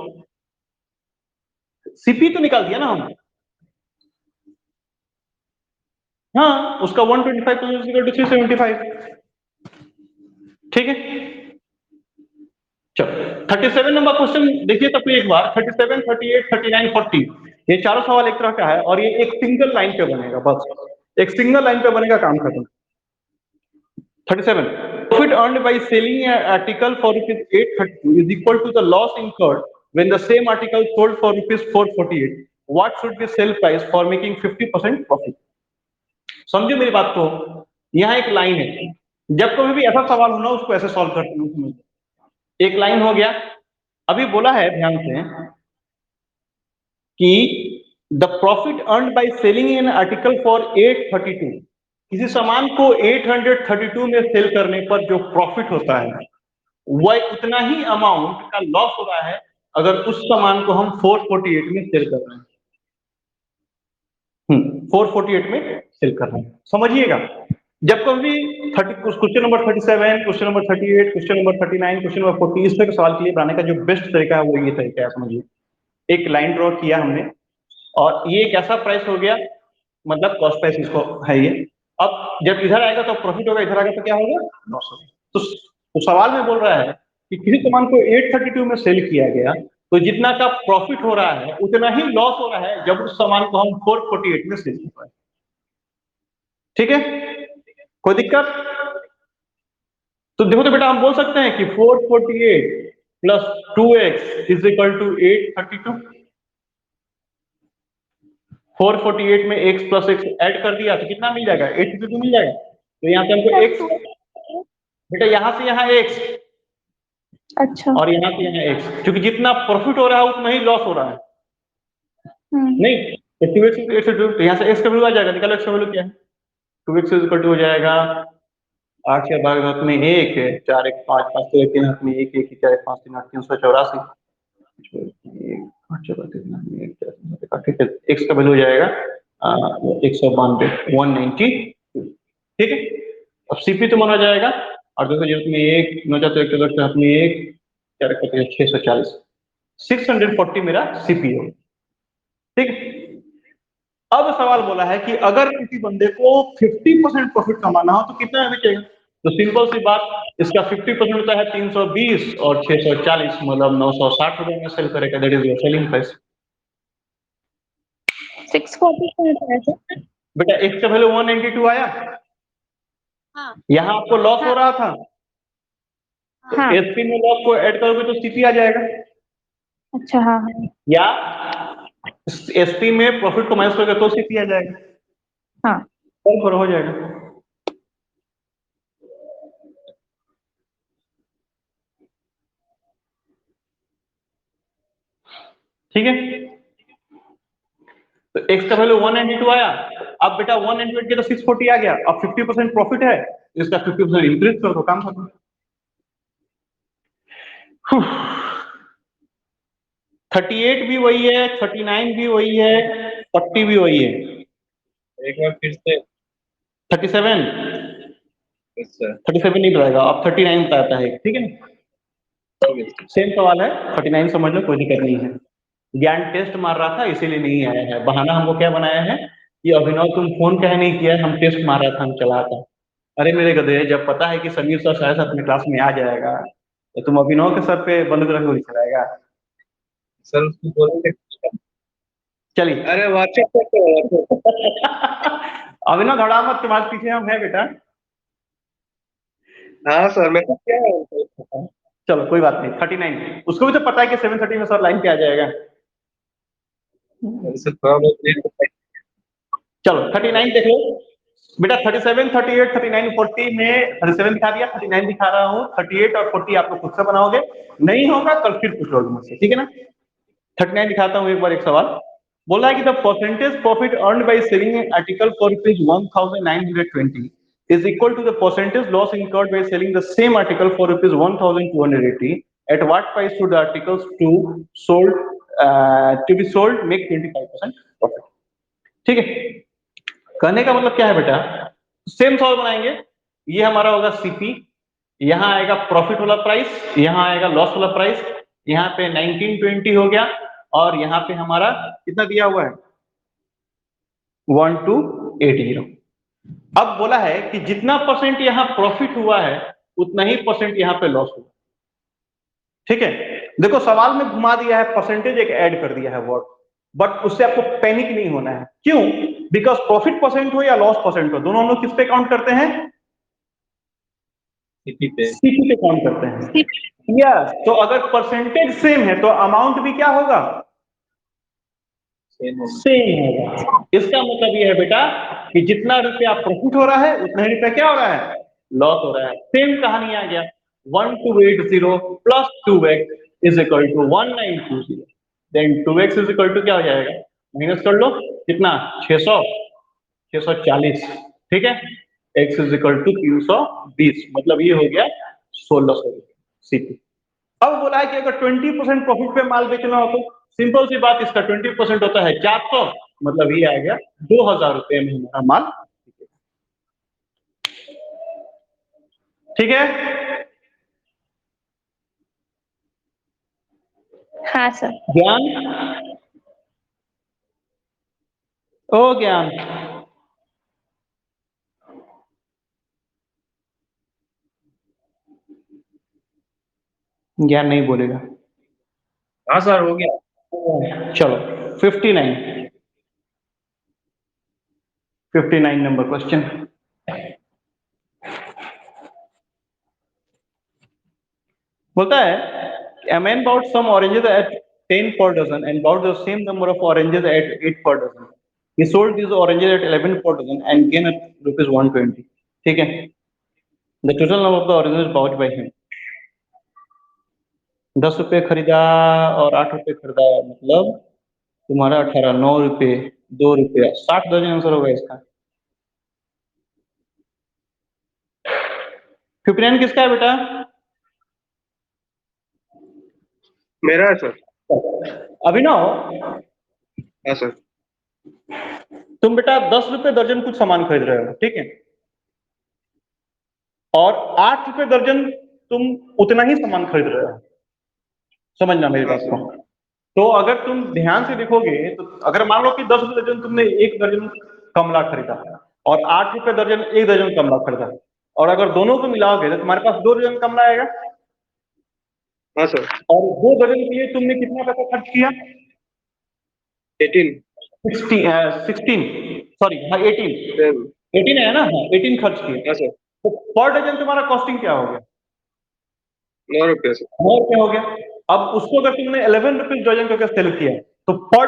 CP तो निकाल दिया ना हम। हाँ, उसका 125 इक्वल टू 375। ठीक है, चलो 37 नंबर क्वेश्चन देखिए तब एक बार। 37, 38, 39, 40 ये चारों सवाल एक तरह का है, और ये एक सिंगल लाइन पे बनेगा, बस एक सिंगल लाइन पे बनेगा, काम खत्म। 37, profit earned by selling an article for rupees 832 is equal to the loss incurred when the same article sold for rupees 448। What should be sell price for making 50% profit? समझो मेरी बात को, यहाँ एक लाइन है, जब कभी भी ऐसा सवाल हो ना उसको ऐसे सॉल्व करते हैं। एक लाइन हो गया। अभी बोला है ध्यान से कि the profit earn by selling an article for 832, किसी सामान को 832 में सेल करने पर जो प्रॉफिट होता है वह उतना ही अमाउंट का लॉस हो रहा है अगर उस सामान को हम 448 में सेल कर रहे हैं। 448 में सेल कर रहे हैं, समझिएगा। जब कभी 30, question number 37, question number 38, question number 39, question number 40 इस तरह के सवाल के लिए बनाने का जो बेस्ट तरीका है वो ये तरीका है, समझिए। एक लाइन ड्रॉ किया हमने, और ये एक ऐसा प्राइस हो गया, मतलब कॉस्ट प्राइस इसको है ये। अब जब इधर आएगा तो प्रॉफिट होगा, इधर आएगा तो क्या होगा? लॉस होगा। तो सवाल में बोल रहा है कि किसी सामान को 832 में सेल किया गया, तो जितना का प्रॉफिट हो रहा है उतना ही लॉस हो रहा है जब उस सामान को हम 448 में सेल कर रहे हैं। ठीक है, कोई दिक्कत? तो देखो तो बेटा हम बोल सकते हैं कि 448 plus 2x is equal to 832। 448 में x प्लस x ऐड कर दिया तो कितना मिल जाएगा? 832 मिल जाएगा। तो यहाँ से हमको x, बेटा यहाँ से यहाँ x, अच्छा, और यहाँ से यहाँ x, क्योंकि जितना प्रॉफिट हो रहा है उतना ही लॉस हो रहा है। नहीं, तो 2x तो यहाँ से x का वैल्यू आ जाएगा, निकालो x का वैल्यू क्या है? 2x इज इक्वल टू हो जाएगा 8 के भाग हाथ में 1 है, 4 1 5 5 से 3 हाथ में 1 1 4 5 3 8 384। ठीक है, x का वैल्यू हो जाएगा 192, 190। ठीक है, अब सीपी तो माना जाएगा, और देखो जरूरत में एक नौ चाहते एक हाथ में एक 4 640, 640 मेरा सीपी है। ठीक है, अब सवाल बोला है कि अगर किसी बंदे को 50% प्रॉफिट कमाना हो तो कितना बेचेगा? तो सिंपल सी बात, इसका 50% होता है 320, और 640 मतलब 960 रुपए में सेल करेगा, that is your selling price. 640 बेटा एक्स का वैल्यू 192 आया। हाँ, यहाँ आपको लॉस हो रहा था, तो हाँ, एसपी में लॉस को ऐड करोगे तो सीपी आ जाएगा। अच्छा हाँ हाँ या एसपी में प्रॉफिट को माइनस करोगे तो सीपी आ जाएगा, हाँ। और हो जाएगा। ठीक है, तो x का वैल्यू 192 आया। अब बेटा 198 तो 640 आ गया। अब 50% प्रॉफिट है, इसका 50% इंक्रीज कर दो, काम खत्म। 38 भी वही है, 39 भी वही है, 40 भी वही है। एक बार फिर से। 37 अच्छा 37 नहीं बताएगा, अब 39 बताता है, ठीक है ना। ठीक है। सेम सवाल है, 39 समझ लो, कोई दिक्कत नहीं है। ज्ञान टेस्ट मार रहा था इसीलिए नहीं आया है, बहाना हमको क्या बनाया है कि अभिनव तुम फोन कह नहीं किया, हम टेस्ट मार रहा था, हम चला था। अरे मेरे गधे, जब पता है कि समीर सर शायद अपने क्लास में आ जाएगा तो तुम अभिनव के सर पे बंद करके नहीं चलाएगा। सर उसको बोलेंगे। चलिए अरे व्हाट्सएप पे अभिनव घबरा मत, तुम्हारे पीछे हम है बेटा। हाँ सर मैं क्या है। चलो कोई बात नहीं, 39 उसको भी तो पता है कि 7:30 में सर लाइन पे आ जाएगा। सर थोड़ा बहुत लेट होता है। चलो 39 देख लो बेटा, 37, 38, 39, 40 में 37 दिखा दिया, 39 दिखा रहा हूँ, 38 और 40 आप लोग खुद से बनाओगे, नहीं होगा कल फिर पूछ लोगे मुझसे, ठीक है ना। 39 दिखाता हूँ एक बार, एक सवाल बोला है कि the percentage profit earned by selling article for ₹1920 is equal to the percentage loss incurred by selling the same article for ₹1280. At what price should the articles to be sold make 25% profit? ठीक है, कहने का मतलब क्या है बेटा, सेम सवाल बनाएंगे। ये हमारा होगा सीपी, यहाँ आएगा प्रॉफिट वाला प्राइस, यहाँ आएगा लॉस वाला प्राइस, यहाँ पे 1920 हो गया, और यहाँ पे हमारा कितना दिया हुआ है 1280। अब बोला है कि जितना परसेंट यहाँ प्रॉफिट हुआ है उतना ही परसेंट यहाँ पे लॉस हुआ। ठीक है, देखो सवाल में घुमा दिया है, परसेंटेज एक ऐड कर दिया है वर्ड, बट उससे आपको पैनिक नहीं होना है। क्यों? बिकॉज प्रॉफिट परसेंट हो या लॉस परसेंट हो, दोनों हम लोग किस पे काउंट करते हैं? सीपी पे। सीपी पे काउंट करते हैं। यस, तो अगर परसेंटेज सेम है तो अमाउंट भी क्या होगा? सेम होगा। सेम होगा। इसका मतलब ये है बेटा कि जितना रुपया प्रॉफिट हो रहा है उतना ही रुपया क्या हो रहा है? लॉस हो रहा है। सेम कहानी आ गया, 1280 plus 2x is equal to 1920। Then 2x is equal to क्या हो जाएगा? माइनस कर लो, कितना? 600, 640, ठीक है। x इज इक्वल टू 320, मतलब ये हो गया 1600 सीपी। अब बोला है कि अगर 20% प्रॉफिट पे माल बेचना हो तो सिंपल सी बात, इसका 20% होता है 400, मतलब ये आ गया 2000 रुपए में हमारा माल। ठीक है, हाँ सर। ज्ञान, ओ ज्ञान, ज्ञान नहीं बोलेगा। हाँ सर हो गया। चलो 59, 59 नंबर क्वेश्चन बोलता है a man bought some oranges at 10 per dozen and bought the same number of oranges at 8 per dozen. He sold these oranges at 11 per dozen and gained rupees 120. ठीक है, the total number of the oranges bought by him, 10 रुपए खरीदा और 8 रुपए खरीदा, मतलब तुम्हारा 18, 9 रुपए, 2 रुपया, 60 दर्जन आंसर होगा इसका। 59 किसका है बेटा? मेरा है सर। अभिनव, हाँ सर। तुम बेटा 10 रुपए दर्जन कुछ सामान खरीद रहे हो, ठीक है, और 8 रुपए दर्जन तुम उतना ही सामान खरीद रहे हो, समझना मेरी बात को। तो अगर तुम ध्यान से देखोगे तो अगर मान लो कि 10 रुपए दर्जन तुमने एक दर्जन कमला खरीदा और 8 रुपए दर्जन एक दर्जन कमला खरीदा, और अगर दोनों को मिलाओगे तो तुम्हारे पास 2 दर्जन कमला आएगा। हाँ सर। और 2 दर्जन के लिए तुमने कितना पैसा खर्च किया? 18। 16 सॉरी, हाँ 18 है ना, हाँ 18 खर्च किया। हाँ सर। तो पर डजन तुम्हारा कॉस्टिंग क्या हो गया? 9 रुपये सर। 9 रुपये हो गया। अब उसको अगर तुमने 11 रुपीज डजन करके सेल किया तो पर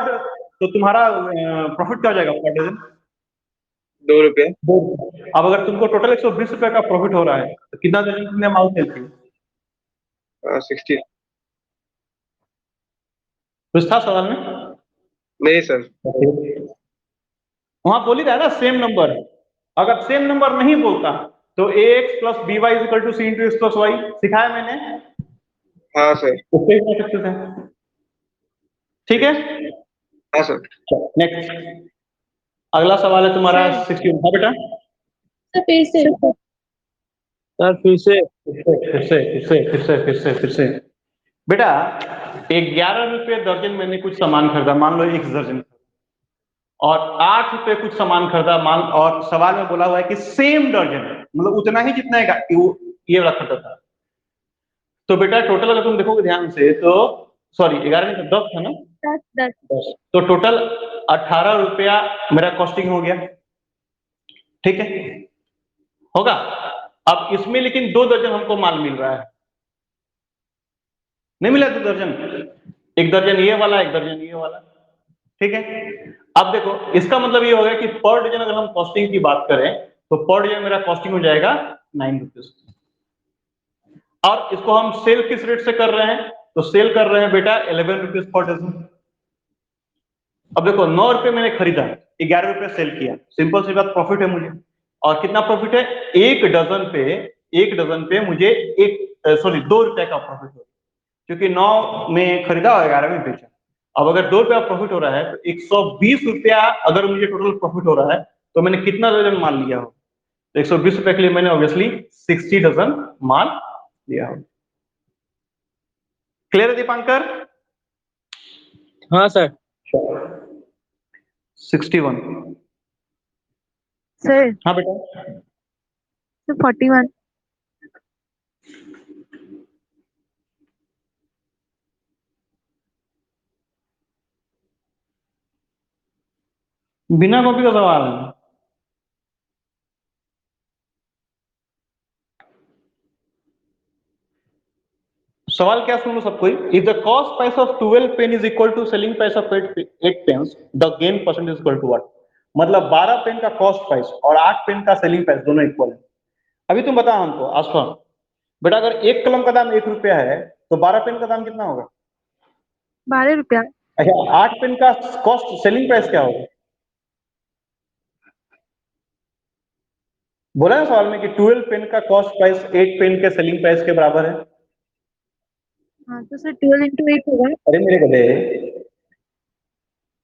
तो तुम्हारा प्रॉफिट क्या हो जाएगा पर डजन? 2 रुपये। अब अगर तुमको टोटल 120 रुपए का प्रॉफिट हो रहा है तो कितना डजन तुमने माल सेल किया? 60। कुछ था सवाल में? नहीं सर। वहां बोल ही रहा है ना सेम नंबर। अगर सेम नंबर नहीं बोलता तो ax plus B Y equal to C into X plus Y सिखाया मैंने, हाँ सर। उससे ही बता सकते थे। ठीक है, हाँ सर। नेक्स्ट अगला सवाल है तुम्हारा सर 61। हाँ बेटा, सर फिर से सर फिर से फिर से बेटा 11 रुपए दर्जन मैंने कुछ सामान खरीदा, मान लो 1 दर्जन, और 8 रुपए कुछ सामान खरीदा, मान और सवाल में बोला हुआ है कि सेम दर्जन मतलब उतना ही जितना ये वाला खरीदा था। तो बेटा टोटल अगर तुम देखोगे ध्यान से तो सॉरी 11 नहीं 10 था ना, 10 तो टोटल 18 रुपया मेरा कॉस्टिंग हो गया। ठीक है, होगा। अब इसमें लेकिन 2 दर्जन हमको माल मिल रहा है, नहीं मिला 2 दर्जन, 1 दर्जन ये वाला 1 दर्जन ये वाला। ठीक है, अब देखो इसका मतलब ये हो गया कि पर डजन अगर हम कॉस्टिंग की बात करें तो पर डजन मेरा कॉस्टिंग हो जाएगा 9 रुपीज। और इसको हम सेल किस रेट से कर रहे हैं? तो सेल कर रहे हैं बेटा 11 रुपीज पर डजन। अब देखो 9 रुपए मैंने खरीदा, 11 रुपए सेल किया, सिंपल सी बात प्रॉफिट है मुझे। और कितना प्रॉफिट है? एक डजन पे मुझे 2 रुपए का प्रॉफिट हो, क्योंकि 9 में खरीदा और 11 में बेचा। अब अगर 2 रुपया प्रॉफिट हो रहा है तो 120 रुपया अगर मुझे टोटल प्रॉफिट हो रहा है तो मैंने कितना डजन माल लिया हो? तो 120 रुपए के लिए मैंने ऑब्वियसली 60 डजन माल लिया हो। क्लियर है दीपांकर? हाँ सर। 61। सर हाँ बेटा, सर 41 बिना कॉपी का सवाल है। सवाल क्या सुनो सबको, if the cost price of 12 pen is equal to selling price of 8 pens the gain percent is equal to what? मतलब 12 पेन का कॉस्ट प्राइस और 8 पेन का सेलिंग प्राइस दोनों इक्वल है। अभी तुम बताओ हमको आसफा, बेटा अगर एक कलम का दाम 1 रुपया है तो 12 पेन का दाम कितना होगा? 12 रुपया। अच्छा, 8 पेन का कॉस्ट सेलिंग प्राइस क्या होगा? बोला ना सवाल में कि 12 पेन का कॉस्ट प्राइस 8 पेन के सेलिंग प्राइस के बराबर है। हाँ तो सर 12 into 8 होगा। अरे मेरे गधे,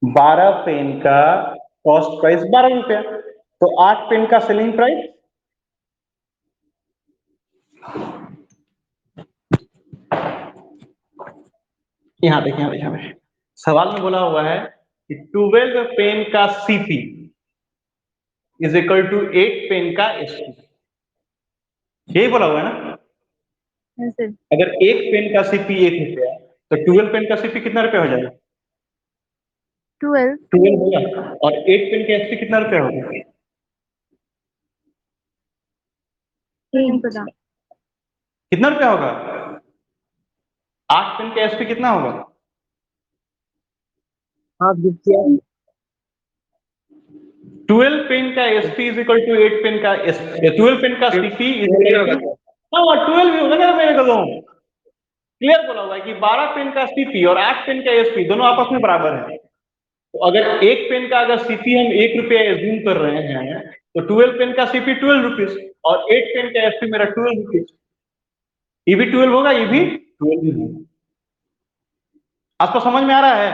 12 पेन का कॉस्ट प्राइस 12 रुपया, तो 8 पेन का सेलिंग प्राइस यहाँ देखिए, यहाँ देखिए सवाल में बोला हुआ है कि 12 पेन का CP is equal to 8 pen का एसपी, यही बोला हुआ है ना। हाँ सर। अगर एक पेन का सीपी 1 रुपया तो 12 पेन का सीपी कितना रुपया हो जाएगा? 12 12 होगा। और 8 पेन का एसपी कितना रुपया होगा? नहीं पता। कितना रुपया होगा? 8 पेन का एसपी कितना होगा? हाँ रुपया। 12 पेन का SP is equal to 8 pen का 12 पेन का सीपी इज इक्वल टू, हाँ 12 भी होगा ना मेरे को। क्लियर बोला हुआ है कि 12 पेन का सीपी और 8 पेन का एसपी दोनों आपस में बराबर है। तो अगर एक पेन का अगर सीपी हम 1 रुपया एज्यूम कर रहे हैं तो 12 पेन का सीपी 12 रुपीज और 8 पेन का एसपी मेरा 12 रुपीज, ये भी 12 होगा, ये भी 12 ही होगा। आपको समझ में आ रहा है?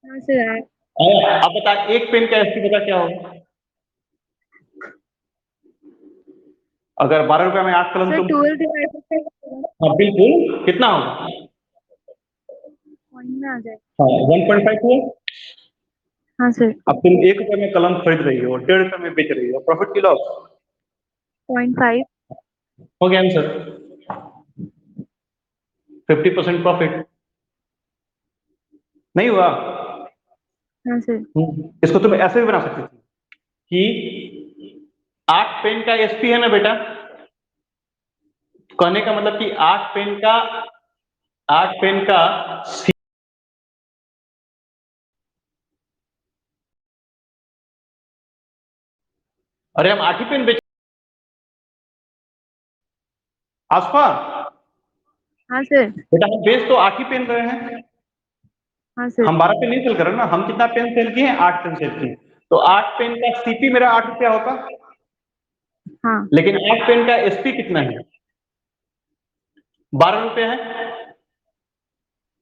हाँ सर। आप बता, एक पेन का एसपी बता क्या होगा? अगर 12 रुपया में 8 कलम सर तुम, 12 डिवाइड करके हाँ बिल्कुल, कितना होगा? पॉइंट में आ जाए। हाँ 1.5 हुआ। हाँ सर। अब तुम 1 रुपये में कलम खरीद रही हो, 1.5 रुपये में बेच रही हो, प्रॉफिट की लॉस? 0.5 हो गया आंसर, 50% प्रॉफिट। नहीं हुआ? हाँ सर। इसको तुम ऐसे भी बना सकते थे कि 8 पेन का एसपी है ना बेटा, कहने का मतलब कि 8 पेन का 8 पेन का अरे हम 8 ही पेन बेच आसफा हाँ सर। बेटा हम बेच तो 8 ही पेन रहे हैं, हाँ सर। हम 12 पेन नहीं सेल कर रहे ना, हम कितना पेन सेल किए हैं? 8 पेन सेल किए। तो 8 पेन का सीपी मेरा 8 रुपया होता, हाँ। लेकिन 8 पेन का एसपी कितना है? 12 रुपये है।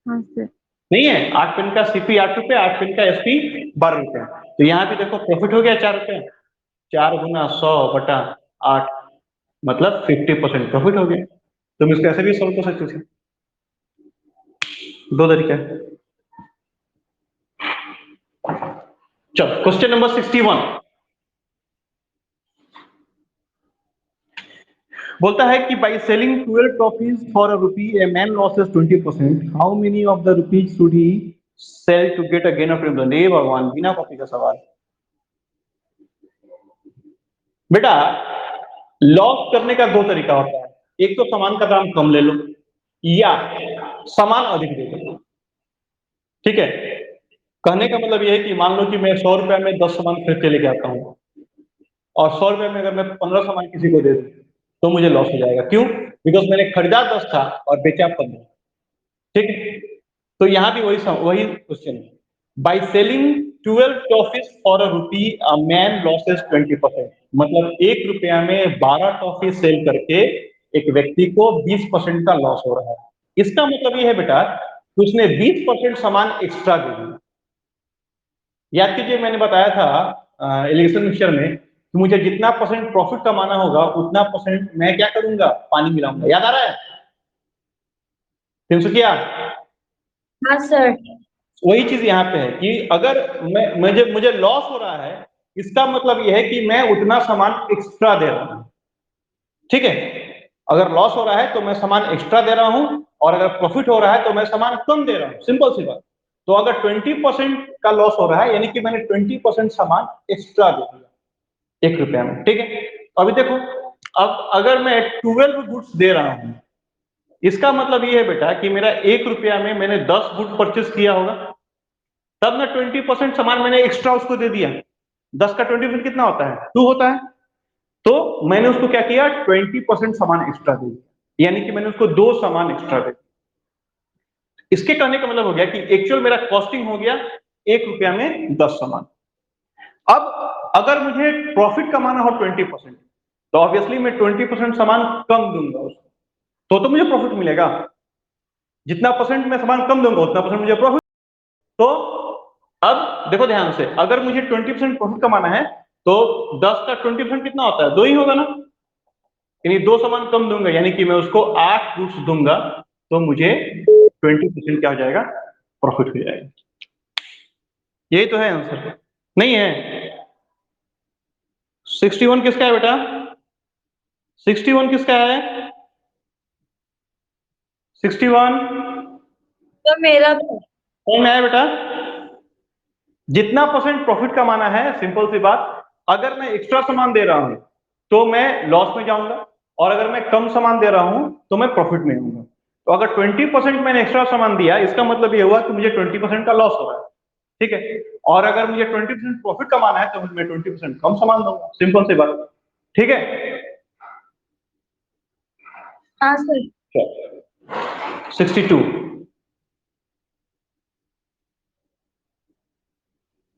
हाँ सर। नहीं है, 8 पेन का सीपी 8 रुपये, 8 पेन का एसपी 12 रुपये। तो यहाँ भी देखो प्रॉफिट हो गया 4 रुपये, 4 गुना 100/8 मतलब 50% प्रॉफिट हो गया। तुम इसको ऐसे भी सॉल्व कर सकते थे, दो तरीका है। चलो क्वेश्चन नंबर 61 बोलता है कि by selling 12 toffees for a rupee a man loses 20%, how many of the rupees should he sell to get a gain of 20%? ए भगवान, बिना कॉपी का सवाल। बेटा लॉस करने का दो तरीका होता है, एक तो सामान का दाम कम ले लो या सामान अधिक दे दो। ठीक है, कहने का मतलब यह है कि मान लो कि मैं 100 रुपए में 10 सामान खरीद के लेके आता हूँ और 100 रुपए में अगर मैं 15 सामान किसी को दे दूं तो मुझे लॉस हो जाएगा। क्यों? बिकॉज मैंने खरीदा 10 था और बेचा 15। ठीक है, तो यहां भी वही क्वेश्चन है। By selling 12 toffees for a rupee a man loses 20%, मतलब 1 रुपया में 12 टॉफी सेल करके एक व्यक्ति को 20% का लॉस हो रहा है। इसका मतलब यह है बेटा कि उसने 20% सामान एक्स्ट्रा दे दिया। याद कीजिए मैंने बताया था एलिगेशन मिक्सचर में कि मुझे जितना परसेंट प्रॉफिट कमाना होगा उतना परसेंट मैं क्या करूंगा? पानी मिलाऊंगा। याद आ रहा है तिनसुकिया? हाँ सर। वही चीज यहाँ पे है कि अगर मुझे लॉस हो रहा है, इसका मतलब यह है कि मैं उतना सामान एक्स्ट्रा दे रहा हूं। ठीक है, अगर लॉस हो रहा है तो मैं सामान एक्स्ट्रा दे रहा हूं और अगर प्रॉफिट हो रहा है तो मैं सामान कम दे रहा हूं। सिंपल सी बात। तो अगर 20% का लॉस हो रहा है यानी कि मैंने 20% सामान एक्स्ट्रा दे दिया 1 रुपया में। ठीक है, अभी देखो, अब अगर मैं 12 गुड्स दे रहा हूं, इसका मतलब ये है बेटा कि मेरा 1 रुपया में मैंने 10 गुड परचेस किया होगा, तब ना 20% सामान मैंने एक्स्ट्रा उसको दे दिया। 10 का 20% कितना होता है? 2 होता है। तो मैंने उसको क्या किया? 20% सामान एक्स्ट्रा दे दिया, यानी कि मैंने उसको 2 सामान एक्स्ट्रा दे दिया। इसके कहने का मतलब हो गया कि एक्चुअल मेरा कॉस्टिंग हो गया 1 रुपया में 10 सामान। अब अगर मुझे प्रॉफिट कमाना हो 20%, तो ऑब्वियसली मैं 20% सामान कम दूंगा उसको, तो मुझे प्रॉफिट मिलेगा। जितना परसेंट मैं सामान कम दूंगा उतना परसेंट मुझे प्रॉफिट। तो अब देखो ध्यान से, अगर मुझे 20% प्रॉफिट कमाना है तो 10 का 20% कितना होता है? 2 ही होगा ना, यानी 2 सामान कम दूंगा, यानी कि मैं उसको 8 गुड्स दूंगा तो मुझे 20% क्या हो जाएगा? प्रॉफिट हो जाएगा। यही तो है आंसर, नहीं है? 61 किसका है बेटा? 61 किसका है? 61 तो मेरा था। कौन है बेटा? जितना परसेंट प्रॉफिट कमाना है, सिंपल सी बात, अगर मैं एक्स्ट्रा सामान दे रहा हूं तो मैं लॉस में जाऊंगा और अगर मैं कम सामान दे रहा हूं तो मैं प्रॉफिट में आऊंगा। तो अगर 20% मैंने एक्स्ट्रा सामान दिया, इसका मतलब ये हुआ कि मुझे 20% का लॉस हो रहा है। ठीक है, और अगर मुझे 20% प्रॉफिट कमाना है तो मैं 20% कम सामान दूंगा। सिंपल सी बात। ठीक है, हाँ सर। 62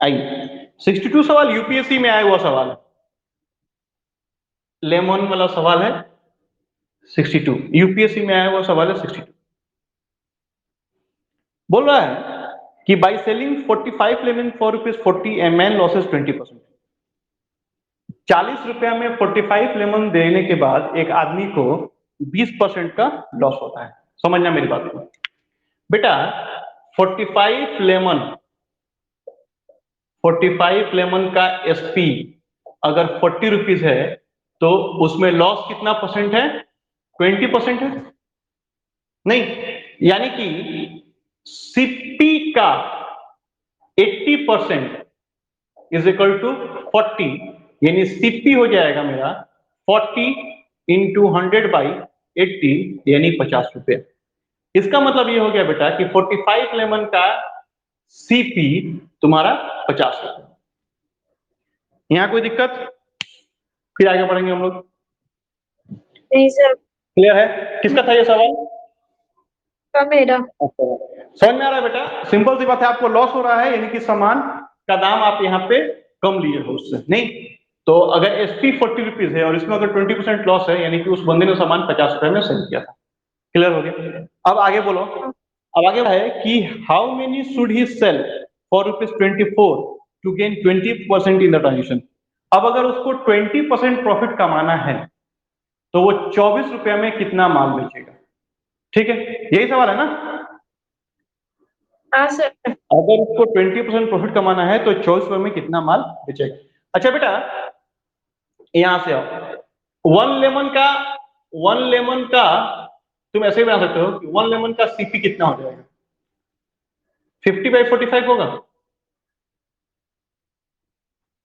आई। 62 सवाल यूपीएससी में आया हुआ सवाल है, लेमन वाला सवाल है। 62 यूपीएससी में आया हुआ सवाल है। 62 बोल रहा है कि by selling 45 lemon for rupees 40 A man loses 20%। 40 रुपया में 45 लेमन देने के बाद एक आदमी को 20% का लॉस होता है। समझना मेरी बात को बेटा। 45 लेमन 45 लेमन का एसपी अगर 40 रुपीज है तो उसमें लॉस कितना परसेंट है? 20% है। नहीं, यानी कि सीपी का 80% इज इक्वल टू 40, यानी सीपी हो जाएगा मेरा 40 इंटू 100 बाई 80 यानी 50 रुपया। इसका मतलब ये हो गया बेटा कि 45 लेमन का सीपी तुम्हारा 50 रुपए। यहाँ कोई दिक्कत? फिर आगे बढ़ेंगे हम लोग। नहीं सर, क्लियर है? किसका था ये सवाल? मेरा। समझ में आ रहा है बेटा? सिंपल सी बात है, आपको लॉस हो रहा है यानी कि सामान का दाम आप यहाँ पे कम लिए हो उससे, नहीं तो अगर एसपी 40 रुपीज है और इसमें अगर 20% लॉस है यानी कि उस बंदे ने सामान 50 रुपए में सेल किया था। क्लियर हो गया? अब आगे बोलो। अब आगे है कि how many should he sell for ₹24 to gain 20% in the transaction. अब अगर उसको 20% प्रॉफिट कमाना है तो वो 24 रुपए में कितना माल बेचेगा? ठीक है, यही सवाल है ना? हाँ सर। अगर उसको 20% प्रॉफिट कमाना है तो 24 रुपए में कितना माल बेचेगा? अच्छा बेटा, यहां से आओ। वन लेमन का तुम ऐसे ही बना सकते हो कि वन लेमन का सीपी कितना हो जाएगा? 50/45 होगा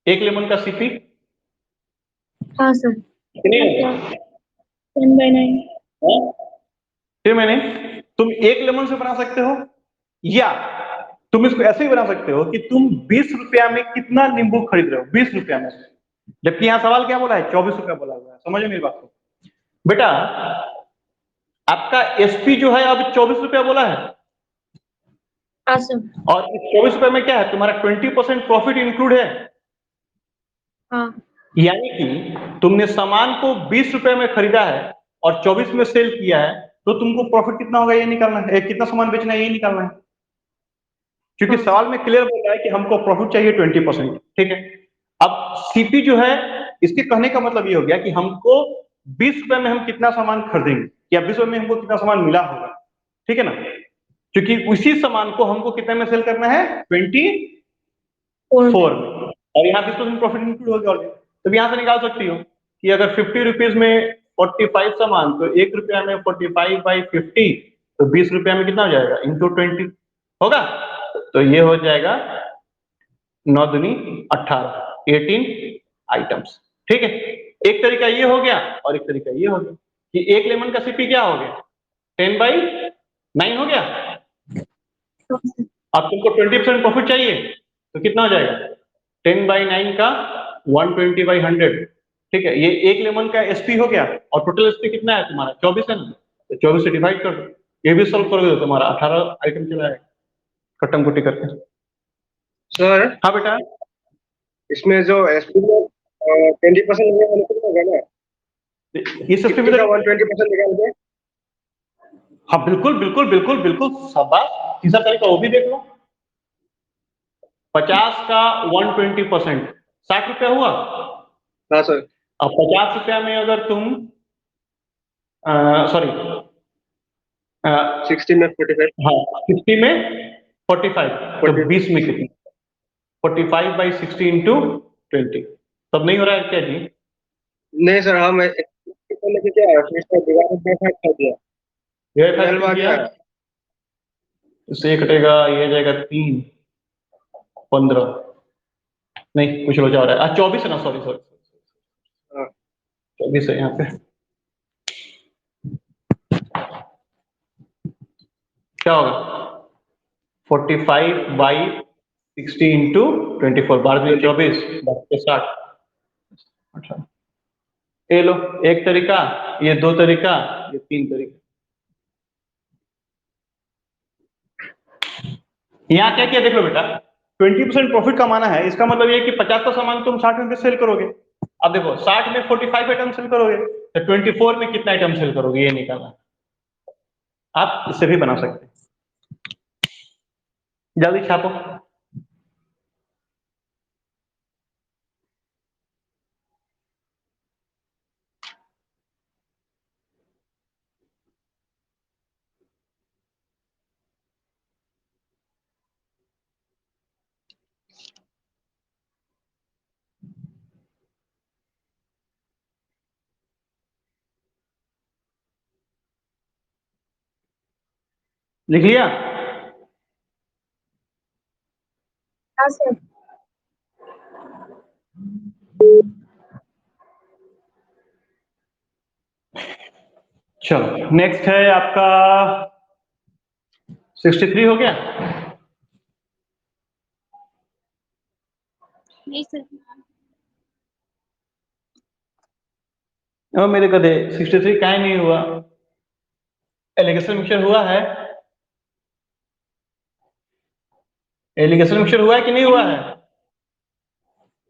एक लेमन का सीपी। हाँ सर। कितने होगा? 10/9। फिर मैंने तुम एक लेमन से बना सकते हो या तुम इसको ऐसे ही बना सकते हो कि तुम 20 रुपया में कितना नींबू खरीद रहे हो, 20 रुपया में से। जबकि यहां सवाल क्या बोला है? 24 रुपया बोला हुआ है। समझो मेरी बात को बेटा। आपका एसपी जो है अब 24 रुपया बोला है हाँ सर। और इस 24 रुपए में क्या है? तुम्हारा 20% प्रॉफिट इंक्लूड है। हाँ। यानी कि तुमने सामान को 20 रुपए में खरीदा है और 24 में सेल किया है तो तुमको प्रॉफिट कितना होगा ये निकालना है, कितना सामान बेचना है ये निकालना है। क्योंकि हाँ। सवाल में क्लियर बोल रहा है कि हमको प्रॉफिट चाहिए 20%। ठीक है, अब सीपी जो है इसके कहने का मतलब ये हो गया कि हमको 20 रुपए में हम कितना सामान खरीदेंगे या 20 रुपए में हमको कितना सामान मिला होगा। ठीक है ना? क्योंकि उसी सामान को हमको कितने में सेल करना है? 24 में, और यहाँ 20% प्रॉफिट इंक्लूड हो गया ऑलरेडी। तो यहाँ से निकाल सकती हो कि अगर 50 रुपीज में 45 सामान तो 1 रुपया में 45/50 तो 20 रुपया में कितना हो जाएगा? इंटू 20 होगा। तो ये हो जाएगा 9 दूनी 18, 18 आइटम्स। ठीक है, एक तरीका ये हो गया और एक तरीका ये हो गया कि एक लेमन का सीपी क्या हो गया? 10/9 हो गया। अब तुमको 20% प्रॉफिट चाहिए तो कितना हो जाएगा? 10/9 का 120/100। ठीक है, ये एक लेमन का एसपी हो गया और टोटल एसपी कितना है तुम्हारा? 24 है ना? तो 24 से डिवाइड कर दो, ये भी सॉल्व करोगे तो तुम्हारा 18 आइटम चला जाएगा खत्म कुटी करके। सर हाँ बेटा, इसमें जो एसपी में 20% होगा ना, इस एसपी में कितनी का 120% निकाल दे? हाँ बिल्कुल बिल्कुल बिल्कुल बिल्कुल, शाबाश। तीसरा तरीका वो भी देख लो। 50 का 120% 60 रुपया हुआ। हाँ सर। अब 50 रुपया में अगर तुम सॉरी 60 में 45। हाँ 60 में 45 तो 40। 20 में कितनी? 45/60 इंटू 20। तब नहीं हो रहा है क्या जी? नहीं सर, हम लेके क्या है, फिर से डिवाइडेड बाय 5 कर दिया, ये 12 आ गया। इससे ये कटेगा, ये आ जाएगा 3, 15 नहीं कुछ बचा हो रहा है 24 है ना, सॉरी सॉरी हाँ। 24 है यहाँ पे। क्या होगा? 45/60 इंटू 24, 12 24 60। अच्छा, ये लो एक तरीका, ये दो तरीका, ये तीन तरीका। यहाँ क्या किया देख लो बेटा, 20% प्रॉफिट कमाना है इसका मतलब ये कि 50 का सामान तुम 60 में सेल करोगे। अब देखो 60 में 45 आइटम सेल करोगे तो 24 में कितना आइटम सेल करोगे ये निकालना। आप इससे भी बना सकते हैं, जल्दी छापो। लिख लिया? हाँ सर। चलो नेक्स्ट है आपका 63 हो गया? नहीं सर। ओ मेरे गधे, 63 काहे नहीं हुआ? एलिगेशन मिक्सचर हुआ है? एलिगेशन मिक्सचर हुआ है कि नहीं हुआ है?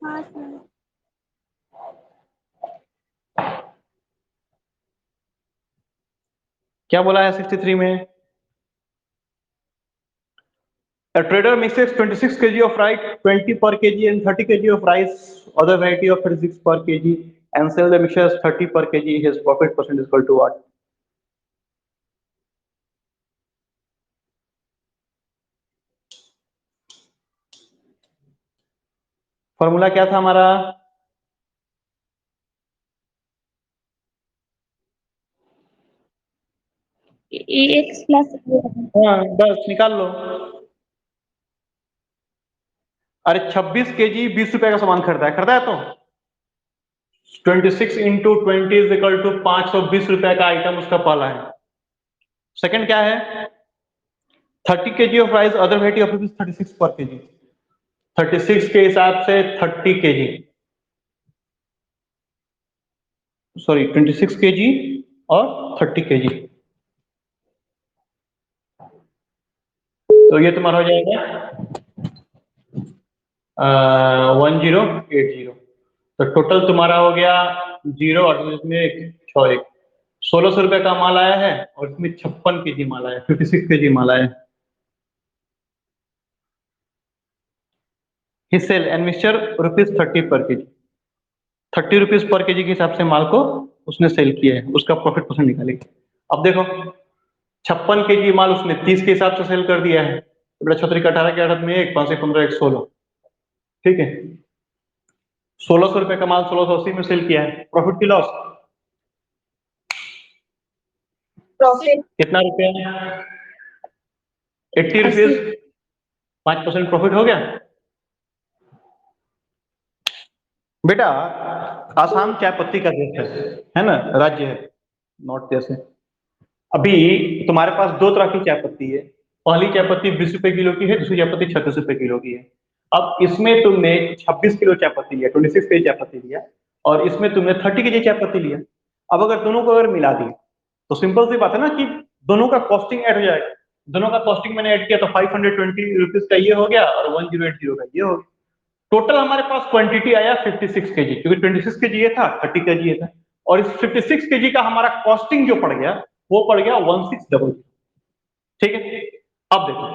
हाँ सर। क्या बोला है 63 में? A trader mixes 26 kg of rice, 20 per kg and 30 kg of rice, other variety of 36 per kg and sell the mixture as 30 per kg. His profit percent is equal to what? Formula क्या था हमारा? AX plus. हाँ बस निकाल लो। अरे 26 केजी 20 रुपए का सामान खरीदा है तो 26 इंटू 20 इज इक्वल टू 520 रुपए का आइटम उसका पहला है। सेकंड क्या है? 30 KG of rice other variety of 36 पर केजी। 36 के हिसाब से 30 केजी, सॉरी 26 केजी और 30 केजी, तो ये तुम्हारा हो जाएगा 1080। तो टोटल तुम्हारा हो गया 0 और इसमें 1 1600 रुपए का माल आया है और इसमें 56 केजी माल आया है, 56 केजी माल आया है। He sell and mixture ₹30 per kg, 30 rupees per KG के हिसाब से माल को उसने सेल किया है, उसका प्रॉफिट परसेंट निकालेगी। अब देखो 56 केजी माल उसने 30 के हिसाब से सेल कर दिया है, तो बेटा 6 18 के 8 में 1 5 15 1 16, ठीक है। 1600 रुपए का माल 1680 में सेल किया है, प्रॉफिट की लॉस? प्रॉफिट कितना रुपया? 80 रुपीज, 5% प्रॉफिट हो गया। बेटा आसाम चाय पत्ती का देश है ना, राज्य है नॉर्थ जैसे। अभी तुम्हारे पास दो तरह की चाय पत्ती है, पहली चाय पत्ती 20 रुपए किलो की है, दूसरी चाय पत्ती 36 रुपए किलो की है। अब इसमें तुमने 26 किलो चाय पत्ती लिया, 26 केजी चाय पत्ती लिया, और इसमें तुमने 30 केजी चाय पत्ती लिया। अब अगर दोनों को अगर मिला दी तो सिंपल सी बात है ना कि दोनों का कॉस्टिंग ऐड हो जाएगा। दोनों का कॉस्टिंग मैंने ऐड किया तो 520 रुपीज का ये हो गया और 1080 का ये हो गया। टोटल हमारे पास क्वांटिटी आया 56 केजी, क्योंकि 26 केजी ये था, 30 केजी ये था, और इस 56 केजी का हमारा कॉस्टिंग जो पड़ गया वो पड़ गया 1600, ठीक है। अब देखो,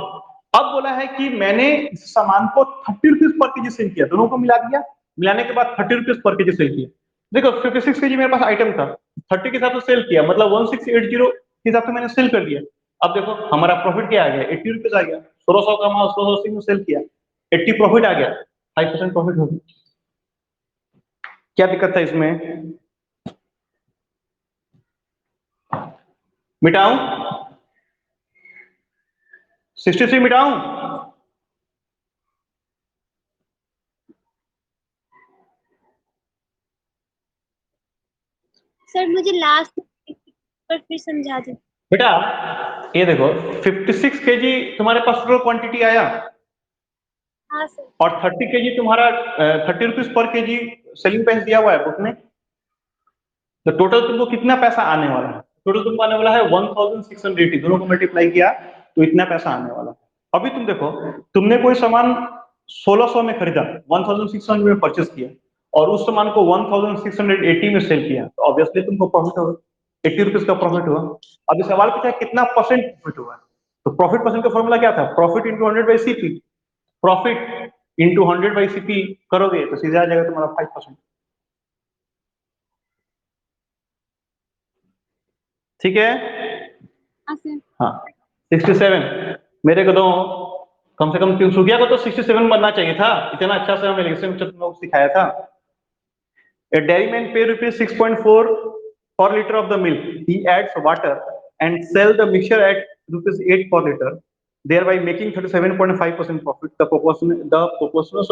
अब बोला है कि मैंने इस सामान को 30 रुपीज पर केजी सेल किया, दोनों को मिला दिया, मिलाने के बाद 30 रुपीज पर केजी सेल किया। देखो 56 केजी मेरे पास आइटम था, 30 के हिसाब से सेल किया, मतलब 1680 के हिसाब से मैंने सेल कर दिया। अब देखो हमारा प्रॉफिट क्या आ गया, 80 रुपीज आ गया। 1600 का माल 1680 में सेल किया, 80 प्रॉफिट आ गया, 5% प्रॉफिट हो गया। क्या दिक्कत था इसमें? मिटाऊं? 63 मिटाऊं? सर मुझे लास्ट पर फिर समझा दीजिए। बेटा ये देखो 56 केजी तुम्हारे पास टोटल क्वांटिटी आया, हाँ सर। और 30 केजी तुम्हारा 30 rupees per KG selling price दिया हुआ है बुक में। तो टोटल तुमको कितना पैसा आने वाला है? टोटल तुमको आने वाला है 1680, दोनों को मल्टीप्लाई किया तो इतना पैसा आने वाला है। अभी तुम देखो, तुमने कोई सामान 1600 में खरीदा, 1600 में परचेस किया, और उस सामान को 1680 में सेल किया, तो ऑब्वियसली तुमको प्रॉफिट होगा, 80 रुपीज का प्रॉफिट हुआ। अभी सवाल पूछा कितना परसेंट प्रॉफिट हुआ, तो प्रॉफिट परसेंट का फॉर्मूला क्या था? Profit into 100 by CP. Profit into 100 by CP करोगे तो सीधा आ जाएगा तुम्हारा 5%, ठीक है। हाँ सर। हाँ 67 मेरे को तो कम से कम सुखिया को तो 67 बनना चाहिए था, इतना अच्छा से हमें तुम लोग सिखाया था। A dairyman pay rupees 6.4 per liter of the milk. He adds water and sell the mixture at rupees 8 per liter, thereby making 37.5% profit. The proportions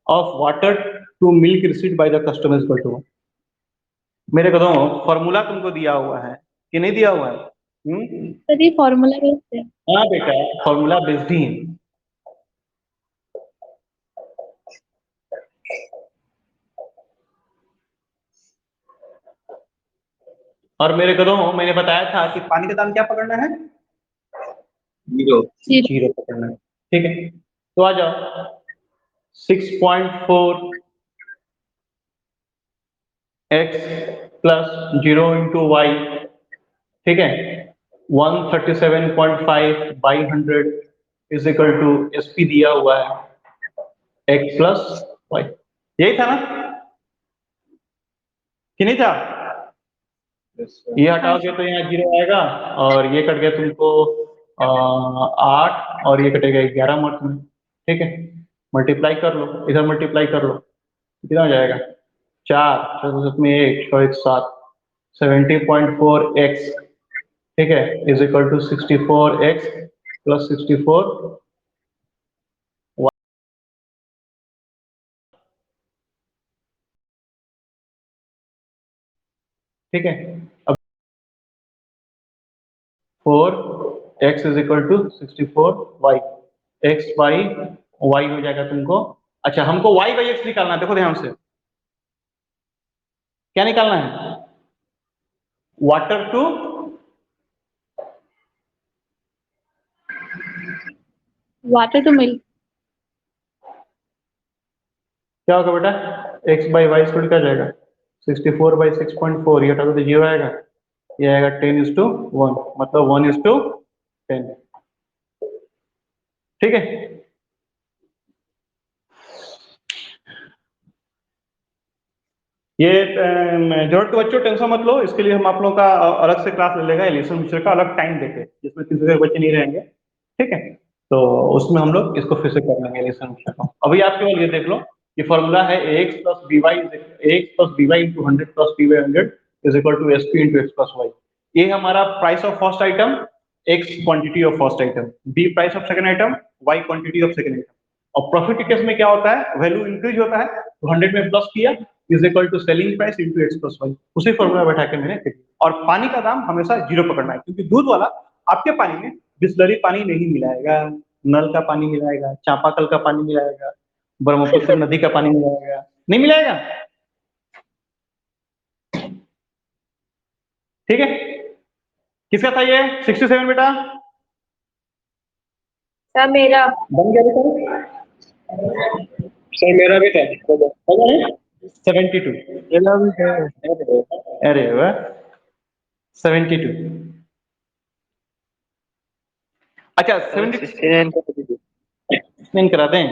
of water to milk received by the customer is equal to। मेरे को तो फॉर्मूला तुमको दिया हुआ है कि नहीं दिया हुआ है? सर ये फॉर्मूला बेस्ड है। हाँ बेटा, फॉर्मूला बेस्ड ही है। और मेरे को तो मैंने बताया था कि पानी का दाम क्या पकड़ना है, जीरो। जीरो पकड़ना है। ठीक है, तो आ जाओ 6.4 x प्लस 0 इंटू वाई, ठीक है, 137.5 by 100 is equal to SP दिया हुआ है x प्लस वाई। यही था ना कि नहीं था? ये हटाओगे तो यहाँ 0 आएगा, और ये कट गया तुमको 8, और ये कटेगा 11 मार्क्स में। ठीक है, मल्टीप्लाई कर लो, इधर मल्टीप्लाई कर लो, कितना हो जाएगा, 4 4 में 1 6 1 7, 70.4x, ठीक है, is equal to 64x plus 64 y। ठीक है, अब 4x is equal to 64y, x by y हो जाएगा तुमको। अच्छा, हमको y बाई x निकालना है, देखो ध्यान से, क्या निकालना है, water to water to milk. क्या होगा बेटा, x बाई वाई स्क्वायर क्या जाएगा, 64 बाई 6.4, ये हटा दो तो 0 आएगा, ये आएगा 10:1, मतलब 1:10। ठीक है, ये जरूरत के बच्चों टेंशन मत लो, इसके लिए हम आप लोगों का अलग से क्लास ले लेगा, एलिसन टीचर का अलग टाइम देके, जिसमें 300 बच्चे नहीं रहेंगे। ठीक है, तो उसमें हम लोग इसको फिर से कर लेंगे एलिसन टीचर का। अभी आप केवल ये देख लो, ये फॉर्मूला है ax plus by into 100 plus p by 100 is equal to sp into x plus Y. ये हमारा price of first item, x quantity of first item, b price of second item, y quantity of second item. और प्रॉफिट के केस में क्या होता है, वैल्यू इंक्रीज होता है तो 100 में प्लस किया is equal to selling price into X plus Y, उसी फॉर्मूला बैठा के मैंने फिर। और पानी का दाम हमेशा 0 पकड़ना है, क्योंकि दूध वाला आपके पानी में बिस्लरी पानी नहीं मिलाएगा, नल का पानी मिलाएगा, चापाकल का पानी मिलाएगा, ब्रह्मपुत्र नदी का पानी मिलाएगा, नहीं मिलाएगा। ठीक है, किसका था ये 67 बेटा? सर मेरा। बन गया बेटा, सर मेरा भी था। 72। मेरा भी है। अरे वाह, 72। अच्छा 70 69 का भी। एक्सप्लेन करा दें।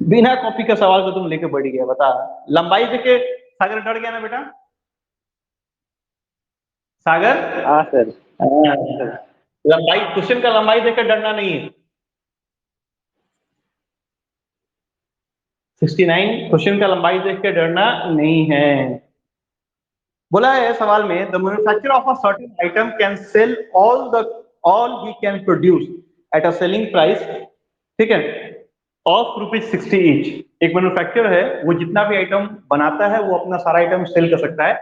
बिना कॉपी का सवाल तो तुम लेके बढ़ गया, बता। लंबाई देखे सागर डर गया ना बेटा? सागर, हाँ सर। हाँ। लंबाई, क्वेश्चन का लंबाई देकर डरना नहीं है। 69 क्वेश्चन का लंबाई देख के डरना नहीं है। बोला है सवाल में, the manufacture of a certain item can sell all he can produce at a selling price, ठीक है, ऑफ ₹60 ईच। एक मैन्युफैक्चर है, वो जितना भी आइटम बनाता है वो अपना सारा आइटम सेल कर सकता है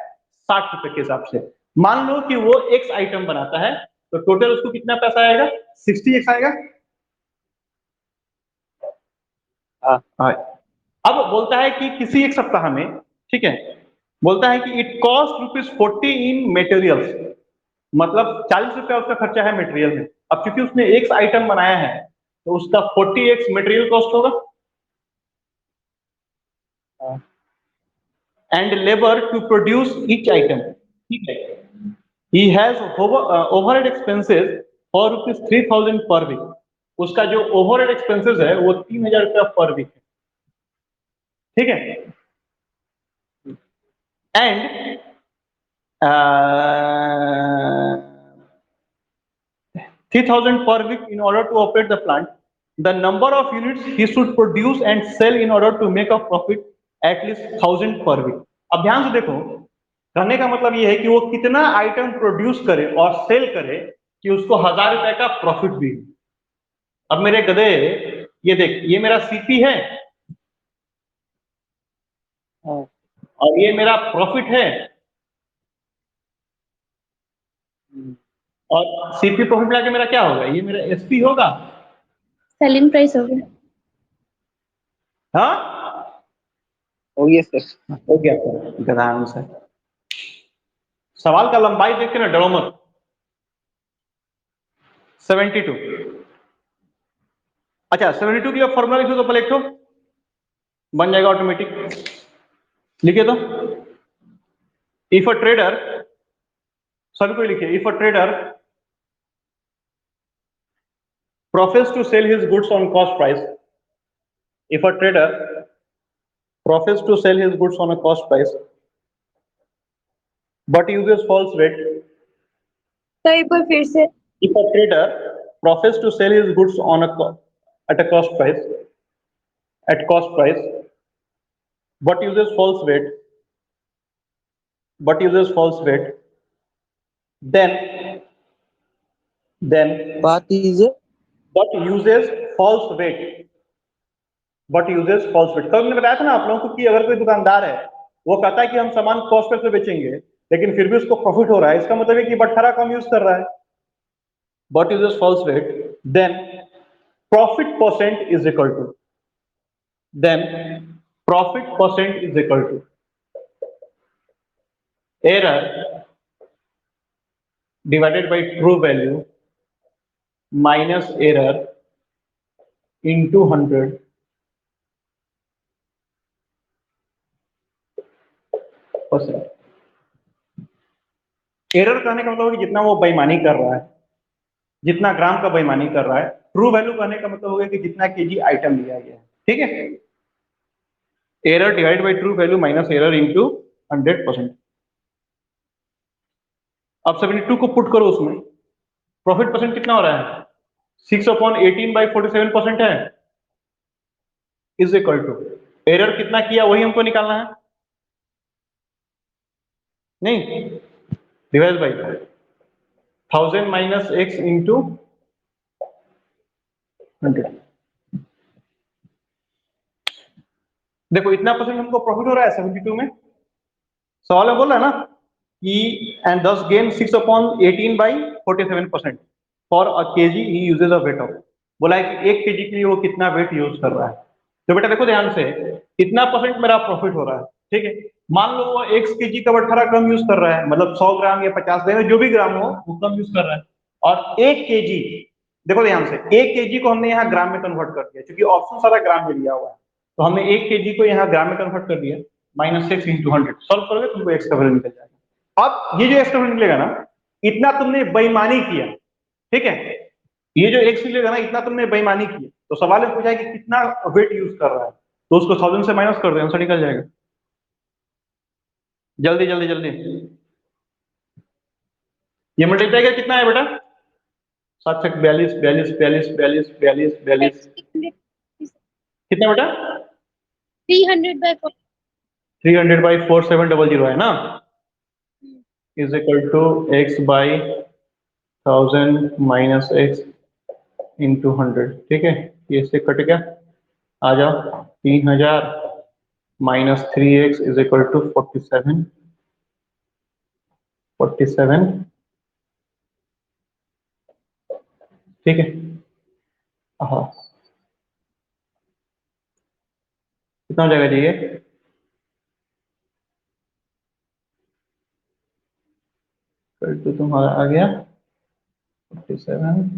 60 रुपए के हिसाब से। मान लो कि वो एक्स आइटम बनाता है, तो टोटल उसको कितना पैसा आएगा, 60x आएगा। हाँ। अब बोलता है कि किसी एक सप्ताह में, ठीक है, बोलता है कि इट कॉस्ट ₹40 इन मेटेरियल्स, मतलब 40 रुपया उसका खर्चा है मटेरियल में। अब क्योंकि उसने एक आइटम बनाया है तो उसका 40x मटेरियल कॉस्ट होगा, and labour to produce each item, ठीक है। He has overhead expenses for ₹3000 per week, उसका जो ओवरहेड एक्सपेंसेस है वो 3000 रुपया पर वीक है। ठीक है, and 3000 per week in order to operate the plant. The number of units he should produce and sell in order to make a profit at least 1000 per week. अब ध्यान से देखो, कहने का मतलब ये है कि वो कितना आइटम प्रोड्यूस करे और सेल करे कि उसको 1000 रुपए का प्रॉफिट भी। अब मेरे गधे, ये देख, ये मेरा सीपी है और ये मेरा प्रॉफिट है, और सीपी प्रॉफिट मिला के मेरा क्या होगा, ये मेरा एसपी होगा। सेलिंग प्राइस हो गया। हाँ हो गया सर। हो गया गधान से। सवाल का लंबाई देख के ना डरो मत। 72। अच्छा 72 के लिए फॉर्मूला लिखो तो पहले एक ठो बन जाएगा ऑटोमेटिक। लिखिए तो, इफ अ ट्रेडर, सभी को लिखिए, if a trader profits to sell his goods on cost price, if a trader profits to sell his goods on a cost price but uses false rate, तो एक बार फिर से। if a trader profits to sell his goods on at a cost price, at cost price but uses false rate, but uses false rate, then What is it? but uses false rate, but uses false rate. कल मैंने बताया था ना आप लोगों को कि अगर कोई दुकानदार है वो कहता है कि हम सामान कॉस्ट पे बेचेंगे लेकिन फिर भी उसको प्रॉफिट हो रहा है, इसका मतलब है कि बटखरा कम यूज कर रहा है, but uses false rate, then profit percent is equal to, then profit percent is equal to error divided by true value minus error into 100 percent. Error कहने का मतलब है कि जितना वो बेईमानी कर रहा है, जितना ग्राम का बेईमानी कर रहा है। ट्रू वैल्यू कहने का मतलब होगा कि जितना केजी आइटम लिया गया है, ठीक है। Error divide by true value minus error into 100%। अब 72 को पुट करो उसमें, प्रॉफिट परसेंट कितना हो रहा है, 6/18/47% है, इज इक्वल टू एरर कितना किया वही हमको निकालना है, नहीं, divide by 1000 minus X into 100। देखो इतना परसेंट हमको प्रॉफिट हो रहा है 72 में। सवाल में बोल रहा है ना कि एंड दस gain 6/18/47% for a KG he usage a weight of. बोला है कि 1 केजी के लिए वो कितना वेट यूज कर रहा है। तो बेटा देखो ध्यान से, इतना परसेंट मेरा प्रॉफिट हो रहा है, ठीक है। मान लो वो 1 केजी का बटखरा कम यूज कर रहा है, मतलब 100 ग्राम या 50 ग्राम जो भी ग्राम हो वो कम यूज कर रहा है, और 1 केजी, देखो ध्यान से, 1 केजी को हमने यहाँ ग्राम में कन्वर्ट कर दिया क्योंकि ऑप्शन सारा ग्राम में लिया हुआ है, तो हमने 1 केजी को यहाँ ग्राम में कन्वर्ट कर दिया, -6 इंटू 100 सॉल्व करोगे तुमको एक्स का वैल्यू निकल जाएगा। अब ये जो एक्स का वैल्यू निकलेगा ना, इतना तुमने बेईमानी किया, ठीक है, ये जो एक्स निकलेगा ना इतना तुमने बेईमानी की, तो सवाल में पूछा है कि कितना वेट यूज कर रहा है, तो उसको 1000 से माइनस कर दे, आंसर निकल जाएगा। जल्दी जल्दी जल्दी, ये मल्टीप्लाई का कितना है बेटा, 7 42 42 42 42 42 42, कितना बेटा 300/4। 300/4700 है ना, is equal to X by 1000 minus X into 100, ठीक है। ये इससे कट गया, आ जाओ 3000 minus 3x is equal to 47 47, ठीक है। हाँ कितना हो जाएगा जी ये, तो तुम्हारा आ गया 47,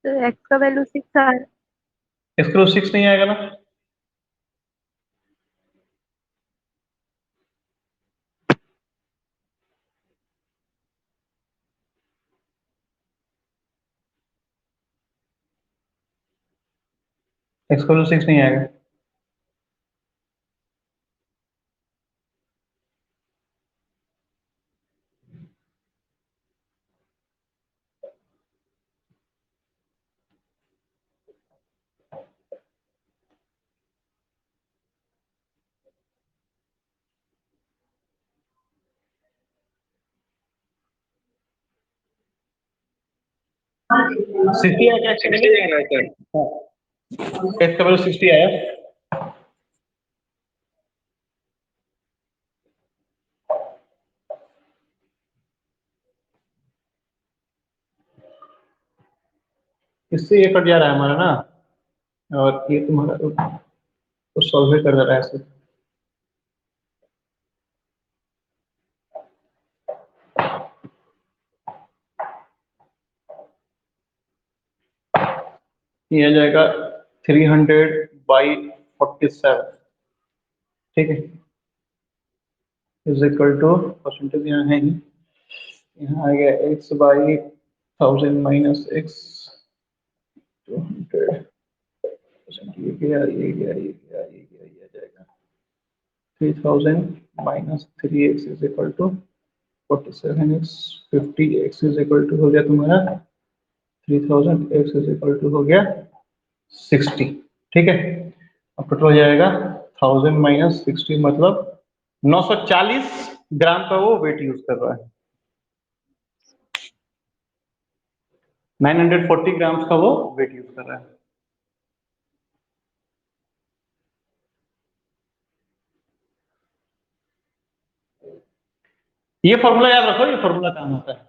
तो एक्स का वैल्यू 6 आ रहा है। इसको 6 नहीं आएगा ना, इसको 6 नहीं आएगा। 60 आया क्या? 60 आ रहा है सर। हाँ, इसका वैल्यू 60 आया। इससे ये कट जा रहा है हमारा ना, और ये तुम्हारा तो सॉल्व कर दे रहा है ऐसे। ये आ जाएगा 300/47, ठीक है, इज इक्वल टू, परसेंटेज यहाँ है ही, यहाँ आ गया x/1000 माइनस x 200, ये गया, ये गया, ये गया, ये गया, ये आ जाएगा 3000 minus 3x is equal to 47x, 50x is equal to हो गया तुम्हारा 3000, x इज इक्वल टू हो गया 60, ठीक है। अब टोटल हो जाएगा 1000 माइनस 60, मतलब 940 ग्राम का वो वेट यूज कर रहा है, 940 ग्राम्स का वो वेट यूज कर रहा है। ये फॉर्मूला याद रखो, ये फॉर्मूला काम आता है।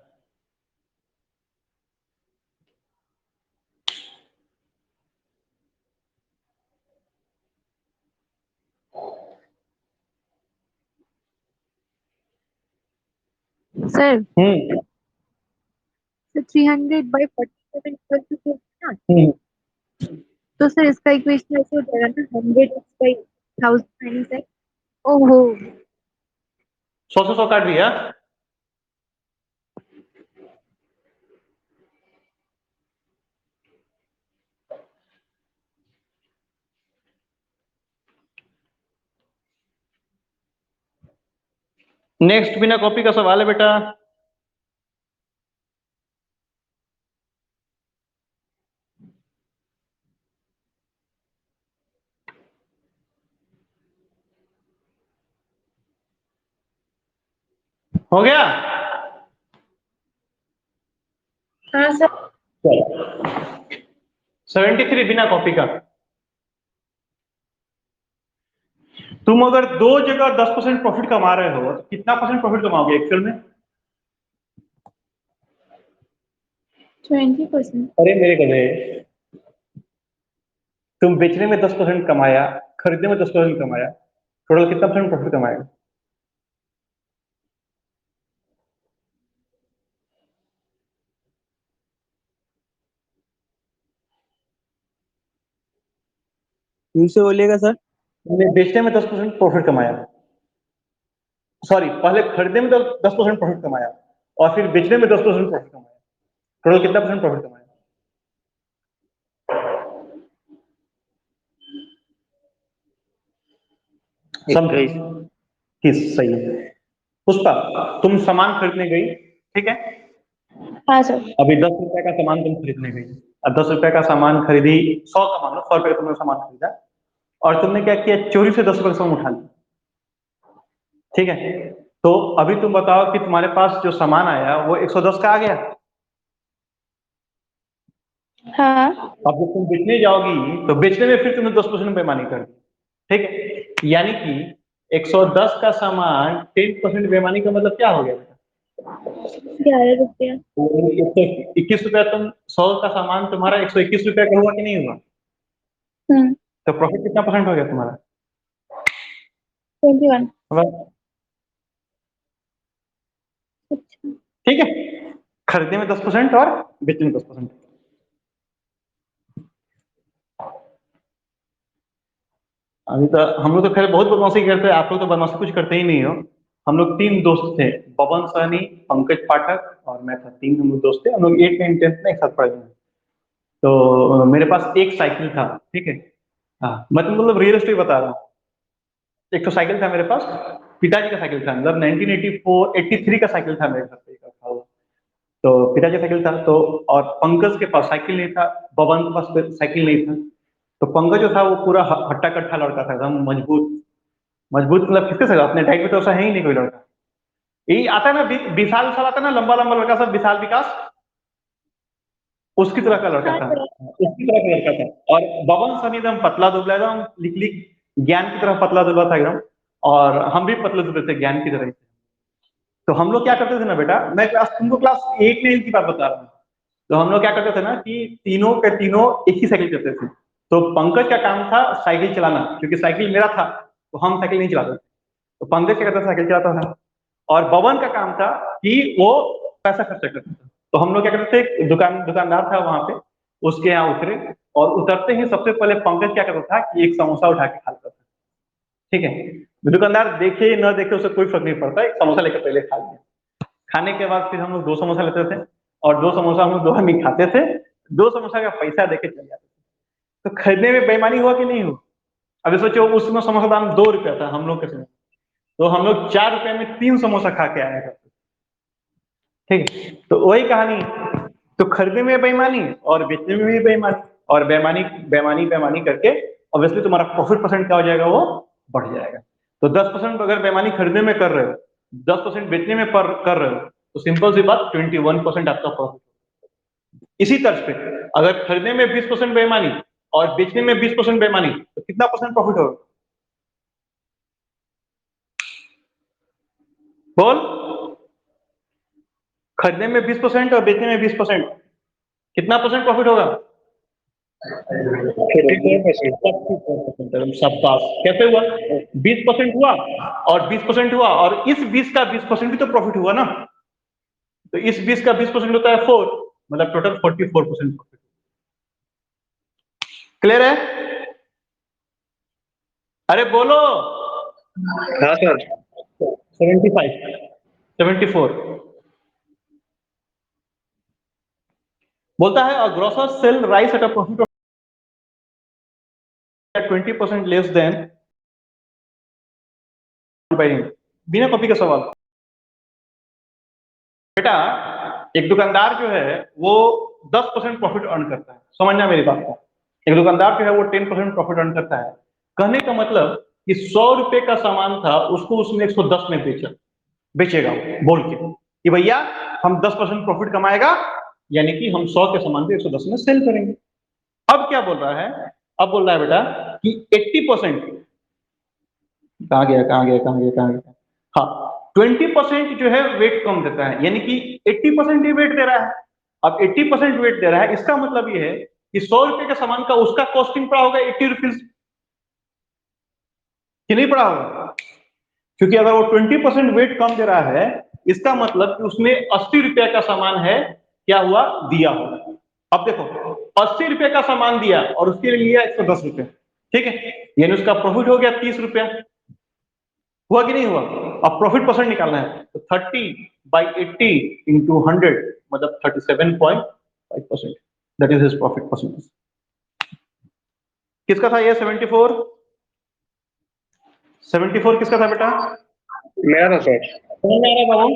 सर हम्म, तो 300/47 इक्वल टू 4 ना, हम्म, तो सर इसका इक्वेशन ऐसे हो जाएगा ना, 100x/1000 माइनस x। ओहो, 100 से 100 काट दिया। नेक्स्ट बिना कॉपी का सवाल है बेटा। हो गया? हाँ सर। 73 बिना कॉपी का। तुम अगर दो जगह 10% प्रॉफिट कमा रहे हो तो कितना परसेंट प्रॉफिट कमाओगे एक्चुअल में? 20%। अरे मेरे गधे, तुम बेचने में 10% कमाया, खरीदने में 10% कमाया, टोटल कितना परसेंट प्रॉफिट कमाएगा? फिर से बोलिएगा सर। तुमने बेचने में 10% प्रॉफिट कमाया, सॉरी, पहले खरीदने में 10% प्रॉफिट कमाया और फिर बेचने में 10% प्रॉफिट कमाया, टोटल कितना परसेंट प्रॉफिट कमाया? समझे? किस सही है। पुष्पा, तुम सामान खरीदने गई, ठीक है, हाँ सर। अभी 10 रुपए का सामान तुम खरीदने गई, अब 10 रुपए का सामान खरीदी, 100 का मान लो, 100 रुपए का तुमने सामान खरीदा और तुमने क्या किया, चोरी से 10 रुपए का सामान उठा लिया, ठीक है। तो अभी तुम बताओ कि तुम्हारे पास जो सामान आया वो 110 का आ गया। हाँ। अब जब तुम बेचने जाओगी तो बेचने में फिर तुमने 10% बेईमानी कर दी, ठीक है, यानी कि 110 का सामान 10% बेईमानी का मतलब क्या हो गया बेटा? 11 रुपया। 121 रुपया, तुम 100 का सामान तुम्हारा 121 रुपया का हुआ कि नहीं हुआ? तो प्रॉफिट कितना परसेंट हो गया तुम्हारा? 21। अच्छा। ठीक है, खरीदने में 10% और बेचने में 10%। अभी तो हम लोग तो खैर बहुत बदमाशी करते हैं, आप लोग तो बदमाशी कुछ करते ही नहीं हो। हम लोग 3 दोस्त थे, पवन सहनी, पंकज पाठक और मैं था, 3 हम लोग दोस्त थे, हम लोग 8th and 10th में एक साथ पढ़े हैं। तो मेरे पास एक साइकिल था, ठीक है, हाँ मैं तुमको मतलब रियल स्टोरी बता रहा हूँ। एक तो साइकिल था मेरे पास, पिताजी का साइकिल था, मतलब 1984 83 का साइकिल था मेरे घर पे एक रखा हुआ। तो पिताजी का साइकिल था, तो और पंकज के पास साइकिल नहीं था, पवन के पास साइकिल नहीं था। तो पंकज जो था वो पूरा हट्टा कट्टा लड़का था, एकदम मजबूत, मजबूत मतलब किसके से, अपने टाइप में तो ऐसा है ही नहीं कोई लड़का। यही आता है ना, विशाल विशाल आता है ना, लंबा लंबा लड़का सब, विशाल विकास, उसकी तरह का लड़का था, उसकी तरह का लड़का था। और बबन सनी एकदम पतला दुबला, एकदम लिक लिक ज्ञान की तरह पतला दुबला था एकदम, और हम भी पतले दुबले थे ज्ञान की तरह ही। तो हम लोग क्या करते थे ना बेटा, मैं तुमको क्लास 8 9 की बात बता रहा हूँ। तो हम लोग क्या करते थे ना कि तीनों के तीनों एक ही साइकिल करते थे। तो पंकज का काम था साइकिल चलाना, क्योंकि साइकिल मेरा था तो हम साइकिल नहीं चलाते थे। तो पंकज क्या करता था, साइकिल चलाता था। और बबन का काम था कि वो पैसा खर्चा करता था। तो हम लोग क्या करते थे, दुकानदार था वहां पे, उसके यहाँ उतरे, और उतरते ही सबसे पहले पंकज क्या करता था कि एक समोसा उठा के खाता था। ठीक है, दुकानदार देखे न देखे उसे कोई फर्क नहीं पड़ता, एक समोसा लेकर पहले खा लिया। खाने के बाद फिर हम लोग 2 समोसा लेते थे, और 2 समोसा हम लोग 2 आदमी खाते थे। 2 समोसा का पैसा देके चले जाते थे। तो खरीदने में बेईमानी हुआ कि नहीं हुआ? अभी सोचो, उसमें समोसा दाम 2 रुपया था हम लोग के समय, तो हम लोग 4 रुपए में 3 समोसा खा के आया करते। ठीक है, तो वही कहानी। तो खरीदने में बेईमानी और बेचने में भी बेईमानी, और बेईमानी बेईमानी बेईमानी करके ऑब्वियसली तुम्हारा प्रॉफिट परसेंट क्या हो जाएगा, वो बढ़ जाएगा। तो 10% अगर बेईमानी खरीदने में कर रहे हो, 10% बेचने में कर रहे हो, तो सिंपल सी बात 21% आपका प्रॉफिट। इसी तर्ज पे अगर खरीदने में 20% बेईमानी और बेचने में 20% बेईमानी, तो कितना परसेंट प्रॉफिट होगा? बोल। खरीदने में 20% और बेचने में 20%, कितना परसेंट प्रॉफिट होगा? 44%। शाबाश। कैसे हुआ? 20% हुआ और 20% हुआ, और इस 20 का 20% भी तो प्रॉफिट हुआ ना। तो इस 20 का 20% होता है 4, मतलब टोटल 44% प्रॉफिट। क्लियर है? अरे बोलो। हाँ सर। 75, 74 बोलता है, grocer sell rice at a profit of 20% less than buying. बिना कॉपी का सवाल। बेटा, एक दुकानदार जो है वो 10% प्रॉफिट अर्न करता है, समझना मेरी बात को। एक दुकानदार जो है वो 10% प्रॉफिट अर्न करता है। कहने का मतलब कि 100 रुपए का सामान था, उसको उसने 110 में बेचेगा वो बोल के कि भैया हम 10% प्रॉफिट कमाएगा, यानी कि हम 100 के सामान को 110 में सेल करेंगे। अब क्या बोल रहा है? अब बोल रहा है बेटा कि 80%, कहाँ गया कहाँ गया कहाँ गया कहाँ गया, हाँ, 20% जो है वेट कम देता है, यानी कि 80% ही वेट दे रहा है। अब 80% वेट दे रहा है, इसका मतलब ये है कि 100 रुपए के सामान का उसका कॉस्टिंग पड़ा होगा 80 रुपीज, कि नहीं पड़ा होगा? क्योंकि अगर वो 20% वेट कम दे रहा है, इसका मतलब कि उसने 80 रुपए का सामान है, क्या हुआ, दिया होगा। अब देखो, 80 रुपए का सामान दिया और उसके लिए लिया 110 रुपए, ठीक है, यानी उसका प्रॉफिट हो गया 30 रुपया। हुआ कि नहीं हुआ? अब प्रॉफिट परसेंट निकालना है, तो 30/80 इंटू 100 मतलब 37.5%, that is his profit percentage. किसका था ये 74? 74 किसका था बेटा? मेरा था सर। समझ में आ रहा है बाबू?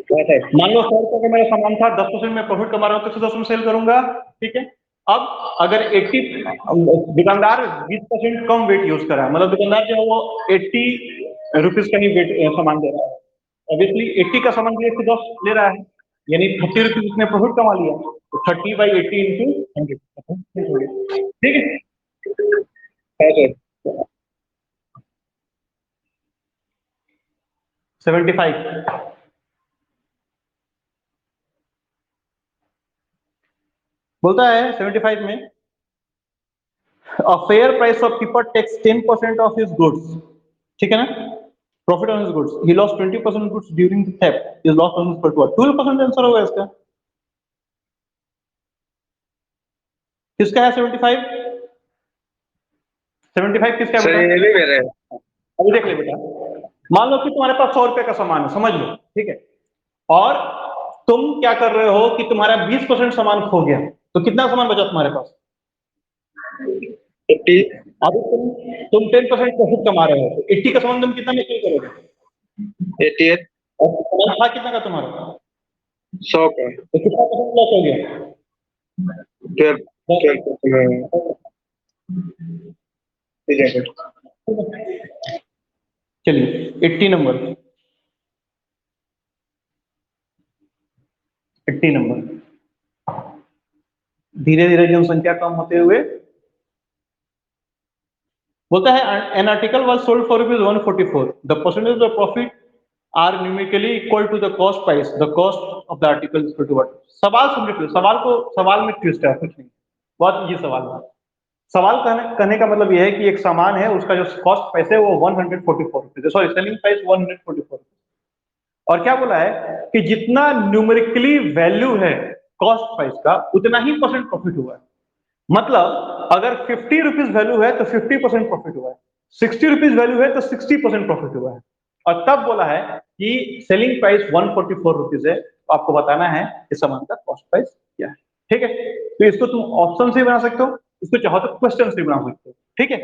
हाँ सर। मान लो 100 रुपए का मेरा सामान था, 10% में प्रॉफिट कमा रहा हूँ, तो 110 में सेल करूंगा, ठीक है। अब अगर 80, दुकानदार 20% कम वेट यूज कर रहा है, मतलब दुकानदार जो है वो 80 रुपीज का ही वेट सामान दे रहा है, ऑब्वियसली 80 का सामान के लिए 110 ले रहा है, यानी 30 रुपीज उसने प्रॉफिट कमा लिया। तो 30/80 इंटू 100, ठीक है। हाँ सर। 75 बोलता है 75 में, a fair price shopkeeper takes 10% of his goods, ठीक है ना, profit on his goods, he lost 20% goods during the theft, is lost on his profit. 12% answer होगा इसका। किसका है 75? 75 किसका है सर बेटा? ये भी मेरे हैं। अभी देख ले बेटा, मान लो कि तुम्हारे पास 100 रुपए का सामान है, समझ लो, ठीक है, और तुम क्या कर रहे हो कि तुम्हारा 20% सामान खो गया, तो कितना सामान बचा तुम्हारे पास? 80। अभी तुम 10% प्रॉफिट कमा रहे हो, तो 80 का सामान तुम कितना में सेल करोगे? 88। और सामान था कितना का तुम्हारा? 100 का। तो कितना परसेंट लॉस हो गया? 12%। ठीक है सर। चलिए 80 नंबर, 80 नंबर, धीरे धीरे जनसंख्या कम होते हुए बोलता है an article was sold for ₹144, the percentage of profit are numerically equal to the cost price, the cost of the article equal to what. सवाल समझो, सवाल में ट्विस्ट है, कुछ नहीं, बहुत ये सवाल है। सवाल कहने का मतलब यह है कि एक सामान है, उसका जो कॉस्ट प्राइस है वो 144 रुपीज, सॉरी सेलिंग प्राइस 144, और क्या बोला है कि जितना न्यूमेरिकली वैल्यू है कॉस्ट प्राइस का उतना ही परसेंट प्रॉफिट हुआ है। मतलब अगर 50 रुपीज वैल्यू है तो 50% प्रॉफिट हुआ है, 60 रुपीज वैल्यू है तो 60% प्रॉफिट हुआ है। और तब बोला है कि सेलिंग प्राइस 144 रुपीज है, तो आपको बताना है इस सामान का कॉस्ट प्राइस क्या है। ठीक है, तो इसको तुम ऑप्शन से बना सकते हो, इसको चाहो तो क्वेश्चन से बना सकते हो। ठीक है,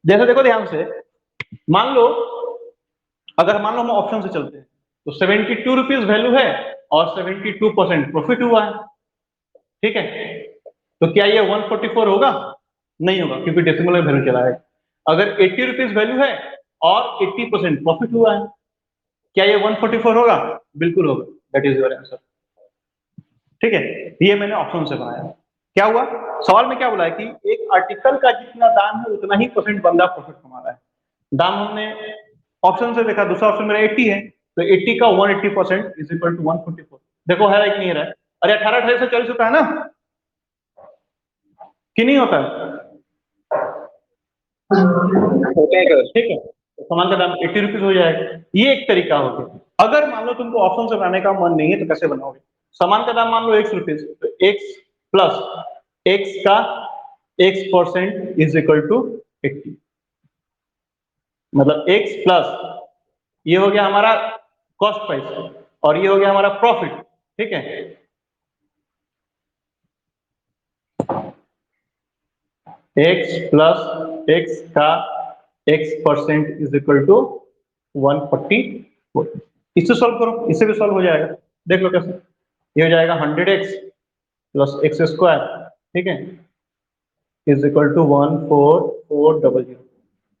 जैसे देखो ध्यान से, मान लो हम ऑप्शन से चलते हैं तो 72 रुपीज वैल्यू है और 72% प्रॉफिट हुआ है। ठीक है, तो क्या ये 144 होगा? नहीं होगा, क्योंकि डेसिमल में वैल्यू चला है। अगर 80 रुपीज वैल्यू है और 80% प्रॉफिट हुआ है, क्या ये 144 होगा? बिल्कुल होगा, दैट इज योर आंसर। ठीक है, ये मैंने ऑप्शन से बनाया। क्या हुआ, सवाल में क्या बोला है कि एक आर्टिकल का जितना दाम है उतना ही परसेंट बंदा प्रॉफिट कमा रहा है। दाम हमने ऑप्शन से देखा, दूसरा ऑप्शन मेरा 80 है, तो 80 का 180% इज इक्वल टू 144। देखो है कि नहीं है? अरे 18 28 से 40 होता है ना, कि नहीं होता है? होता है सर। ठीक है, तो सामान का दाम 80 रुपीज हो जाएगा। ये एक तरीका हो गया। अगर मान लो तुमको ऑप्शन से बनाने का मन नहीं है तो कैसे बनाओगे? सामान का दाम मान लो x रुपीज, तो x प्लस x का x% इज इक्वल टू 80, मतलब x प्लस ये हो गया हमारा कॉस्ट प्राइस और ये हो गया हमारा प्रॉफिट। ठीक है, x प्लस x का x% इज इक्वल टू 144। इससे सॉल्व करो, इससे भी सॉल्व हो जाएगा। देख लो कैसे, ये हो जाएगा 100x प्लस एक्स स्क्वायर, ठीक है, इज इक्वल टू 14400।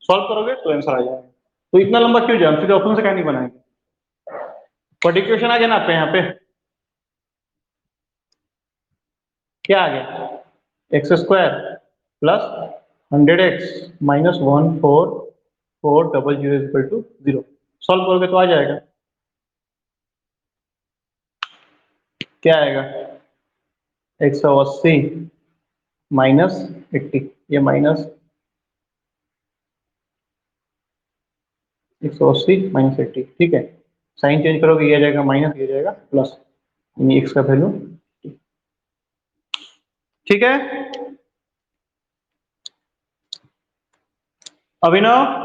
सॉल्व करोगे तो आंसर आ जाएगा। तो इतना लंबा क्यों जाए, सीधे ऑप्शन से क्या नहीं बनाएंगे? बट इक्वेशन आ गया ना आप यहाँ पे, क्या आ गया? X square plus 100x minus 14400 equal to 0। Solve करोगे तो आ जाएगा। क्या आएगा? 180 माइनस 80, ये माइनस 180 माइनस 80। ठीक है, साइन चेंज करोगे ये आ जाएगा माइनस, ये जाएगा प्लस, यानी x का वैल्यू। ठीक है, अभिनव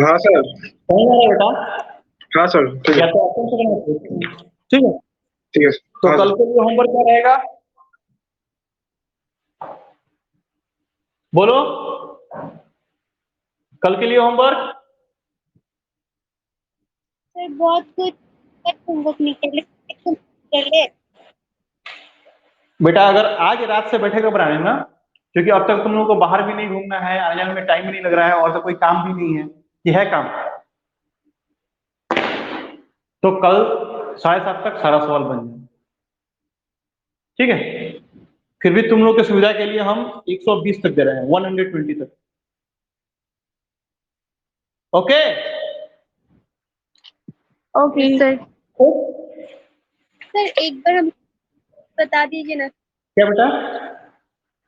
हाँ सर। समझ आ रहा है बेटा? हाँ सर, ठीक या है। तो ऑप्शन से करना पड़ेगा। ठीक है, ठीक है तो हाँ कल सर। के लिए होमवर्क क्या रहेगा? बोलो, कल के लिए होमवर्क। सर बहुत कुछ होमवर्क निकले। बेटा अगर आज रात से बैठे घबराने ना, क्योंकि अब तक तुम लोगों को बाहर भी नहीं घूमना है, आने जाने में टाइम भी नहीं लग रहा है, और तो कोई काम भी नहीं है, ये है काम। तो कल 7:30 तक सारा सवाल बन जाए। ठीक है, फिर भी तुम लोग की सुविधा के लिए हम 120 तक दे रहे हैं, 120 तक। Okay okay sir. सर एक बार हम बता दीजिए ना, क्या बेटा?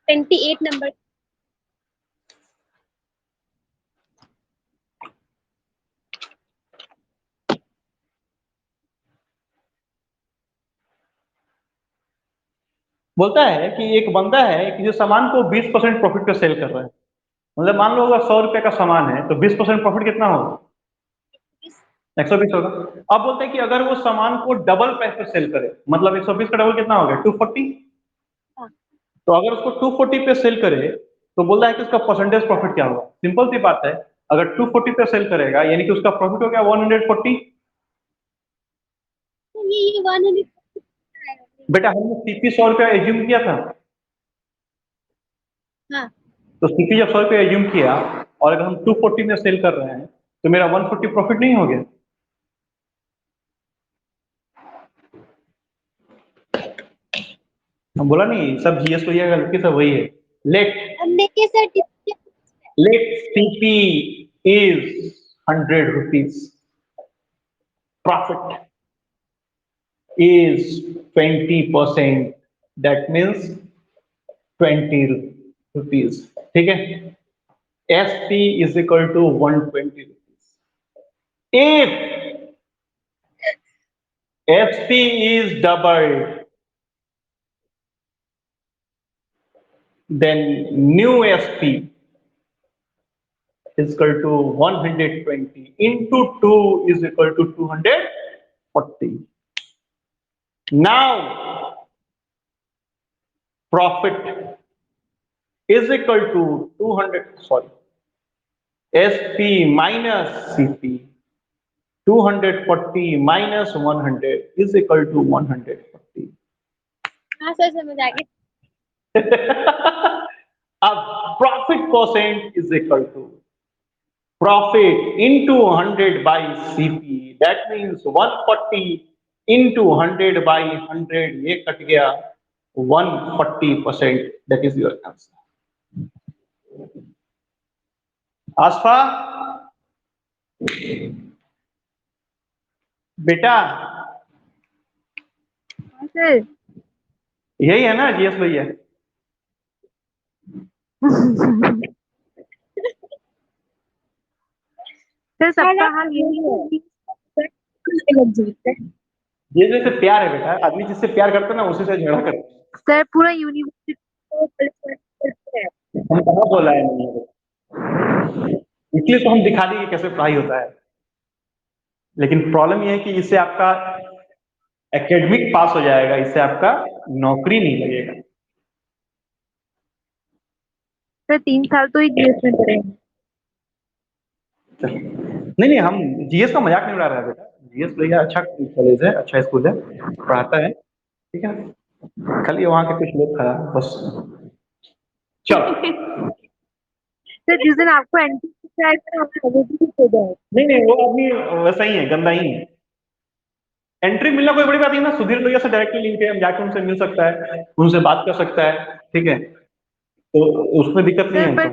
28 नंबर। बोलता है कि एक बंदा है कि जो सामान को 20% प्रॉफिट पे सेल कर रहा है। मतलब मान लो अगर 100 रुपए का सामान है तो 20% प्रॉफिट कितना होगा? 120 होगा। अब बोलते हैं कि अगर वो सामान को डबल प्राइस पे सेल करे, मतलब 120 का डबल कितना हो गया? 240। हाँ। तो अगर उसको 240 पे सेल करे तो बोल रहा है कि उसका परसेंटेज प्रॉफिट क्या होगा? सिंपल सी बात है, अगर 240 पे सेल करेगा यानी कि उसका प्रॉफिट हो गया 140। तो ये 100 बेटा हमने सीपी 100 रुपया एज्यूम किया था, हाँ। तो सीपी जब 100 रुपया एज्यूम किया और अगर हम 240 में सेल कर रहे हैं तो मेरा 140 प्रॉफिट नहीं हो गया? हम बोला नहीं सब जीएस को ये गलती सब वही है। लेट देखिए sir CP is 100 rupees. Profit is 20%. That means 20 rupees. ठीक है? SP is equal to 120 rupees. If SP is doubled, then new SP is equal to 120 into 2 is equal to 240. Now profit is equal to 200, sorry, SP minus CP, 240 minus 100 is equal to 140. हाँ सर समझ आ गया। अब profit quotient is equal to profit into 100 by CP. That means 140 into 100 by 100. ये कट गया 140%. That is your answer. आसफा बेटा हाँ सर यही है ना जीएस भैया? सर सबका हाल यही है लग जाता है। ये जैसे प्यार है बेटा, आदमी जिससे प्यार करता है ना उसी से झगड़ा करता है। सर पूरा यूनिवर्सिटी को परेशान करते हैं। हम कहाँ बोला है नहीं है। इसलिए तो हम दिखा देंगे कैसे पढ़ाई होता है। लेकिन प्रॉब्लम ये है कि इससे आपका एकेडमिक पास हो जाएगा, इससे आपका नौकरी नहीं लगेगा। सर 3 साल तो ही जीएस में पढ़े हैं। नहीं हम जीएस का मजाक नहीं उड़ा रहा है बेटा। जीएस भैया अच्छा कॉलेज है, अच्छा स्कूल है, पढ़ाता है, ठीक है। खाली वहाँ के कुछ लोग खराब बस। चलो सर जिस दिन आपको एंट्री आएगा ना वो भी हो जाएगा। नहीं वो आदमी वैसा ही है, गंदा ही है। एंट्री मिलना कोई बड़ी बात नहीं ना, सुधीर भैया से डायरेक्टली लिंक है, हम जाके उनसे मिल सकता है, उनसे बात कर सकता है, ठीक है, तो उसमें दिक्कत नहीं है। पर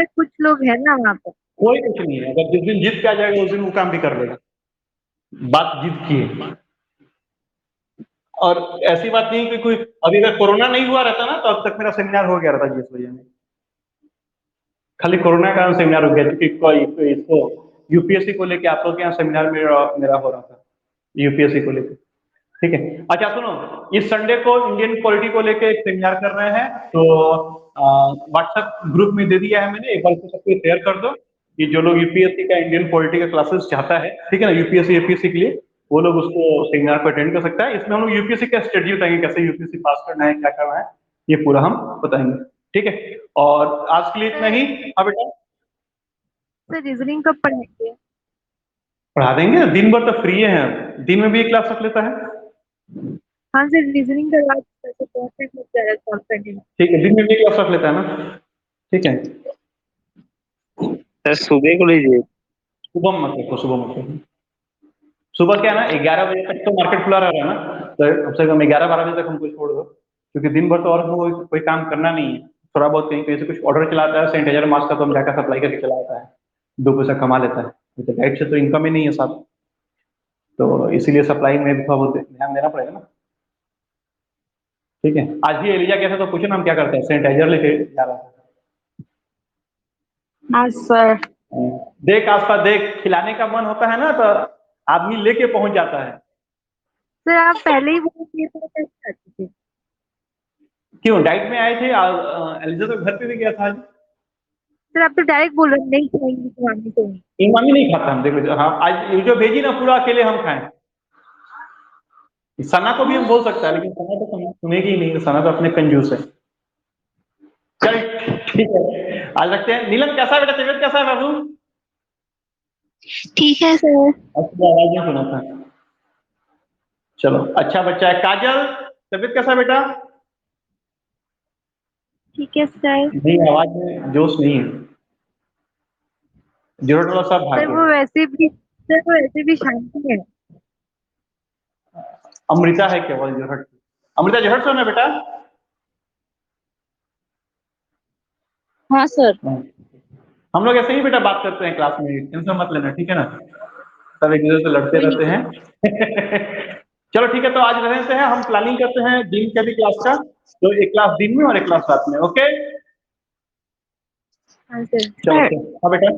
कुछ लोग हैं ना वहाँ पर। कोई कुछ नहीं है, अगर जिस दिन जीत के आ जाएगा उस दिन वो काम भी कर लेगा। बात जीत की है। और ऐसी बात नहीं कि कोई अभी अगर कोरोना नहीं हुआ रहता ना तो अब तक मेरा सेमिनार हो गया रहता जीएस भैया में। खाली कोरोना का सेमिनार हो गया क्योंकि कोई इसको यूपीएससी को लेके आप लोग के यहाँ सेमिनार मेरा हो रहा था, यूपीएससी को लेके, ठीक है। अच्छा सुनो, इस संडे को इंडियन पॉलिटी को लेके एक सेमिनार कर रहे हैं, तो व्हाट्सएप ग्रुप में दे दिया है मैंने, एक बार सबको शेयर कर दो। ये जो लोग यूपीएससी का इंडियन पॉलिटी का क्लासेस चाहता है, ठीक है ना, यूपीएससी एपीएससी के लिए, वो लोग उसको सेमिनार को अटेंड कर सकता है। इसमें हम लोग यूपीएससी का स्टडी बताएंगे, कैसे यूपीएससी पास करना है, क्या करना है, ये पूरा हम बताएंगे, ठीक है। और आज के लिए इतना ही। हाँ बेटा सर रीजनिंग कब पढ़ाएंगे? पढ़ा देंगे, दिन भर तो फ्री है, दिन में भी एक क्लास रख लेता है। हाँ सर रीजनिंग करवा तो बहुत टाइम लग जाएगा सॉल्व करने में। ठीक है, दिन में भी एक क्लास रख लेता है ना, ठीक है। सर सुबह को लीजिए। सुबह मत रखो, सुबह मत रखो। सुबह क्या है ना 11 बजे तक तो मार्केट खुला रह रहा है ना, तो कम से कम 11-12 बजे तक हमको छोड़ दो, क्योंकि दिन भर तो और हमको कोई काम करना नहीं है। थोड़ा बहुत कहीं कहीं से कुछ ऑर्डर चलाता है, सैनिटाइजर मास्क का तो हम जाकर सप्लाई करके चला आता है, 2 पैसा कमा लेता है। तो डाइट से तो इनकम ही नहीं है साहब, तो इसीलिए सप्लाई में भी थोड़ा बहुत ध्यान देना पड़ेगा ना, ठीक है। आज भी एलिजा गया था तो पूछो ना हम क्या करते हैं, सैनिटाइजर लेके जा रहा था। हाँ सर। देख आसपास देख, खिलाने का मन होता है ना तो आदमी लेके पहुंच जाता है। सर आप पहले ही बोल दिए तो कैसे आते थे? क्यों डाइट में आए थे? एलिजा तो घर पे भी गया था आज। सर आप तो डायरेक्ट बोल रहे नहीं खाएंगे तो मामी तो नहीं। इमामी नहीं खाता हम, देखो हाँ आज ये जो भेजी ना पूरा अकेले हम खाएं। सना को भी हम बोल सकता है, लेकिन सना तो सुनेगी ही नहीं, सना तो अपने कंजूस है। चल ठीक है, आज रखते हैं। नीलम कैसा है बेटा, तबियत कैसा है बाबू? ठीक है सर। अच्छा आवाज नहीं सुना था, चलो अच्छा बच्चा है। काजल तबियत कैसा है बेटा? ठीक है सर। नहीं आवाज में जोश नहीं है, जोर वाला सब भाग सर वो गया। वैसे भी शांति है। अमृता है केवल जोरहट। अमृता जोहर से हो ना बेटा? हाँ सर। हम लोग ऐसे ही बेटा बात करते हैं क्लास में, टेंशन मत लेना, ठीक है ना? सब एक दूसरे से लड़ते कोई रहते नहीं। हैं। चलो ठीक है, तो आज रहने से है, हम प्लानिंग करते हैं दिन के भी क्लास का, तो एक क्लास दिन में और एक क्लास रात में, ओके? हाँ सर। चलो सर हाँ बेटा,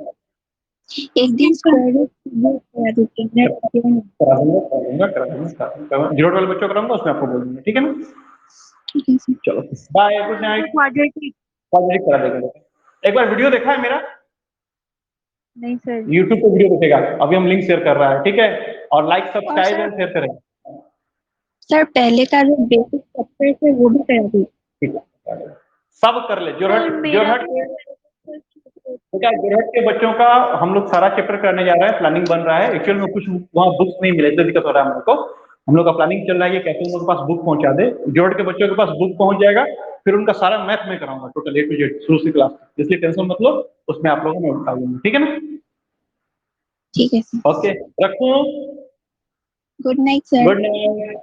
एक दिन स्क्वायर रूट करा दीजिए। करा दूंगा करा दूंगा करा दूंगा करा दूंगा, जीरो वाले बच्चों को कराऊंगा, उसमें आपको बोल दूंगा, ठीक है ना? ठीक है सर। चलो bye, good night. Quadratic. Quadratic करा देगा बेटा। एक बार वीडियो देखा है मेरा? नहीं सर। यूट्यूब पे वीडियो देखेगा, अभी हम लिंक शेयर कर रहा है, ठीक है? और लाइक और सब्सक्राइब सर एंड शेयर करें। सर पहले का जो बेसिक स्ट्रक्चर है वो भी करा दीजिए। ठीक है, सब कर ले। सर जोरहट मेरा जोरहट भी के बेटा, जोरहट के बच्चों का हम लोग सारा चैप्टर करने जा रहे हैं, प्लानिंग बन रहा है। एक्चुअल में कुछ वहाँ बुक्स नहीं मिले, इसलिए दिक्कत हो रहा है हम लोग को। हम लोग का प्लानिंग चल रहा है कि कैसे उन लोगों के पास बुक पहुंचा दे। जोरहट के बच्चों के पास बुक पहुंच जाएगा, फिर उनका सारा मैथ में कराऊंगा, टोटल A to Z शुरू से क्लास, इसलिए टेंशन मत लो, उसमें आप लोगों में उठा लूंगा, ठीक है ना? ठीक है सर। ओके, रखूं? Good night sir. Good night.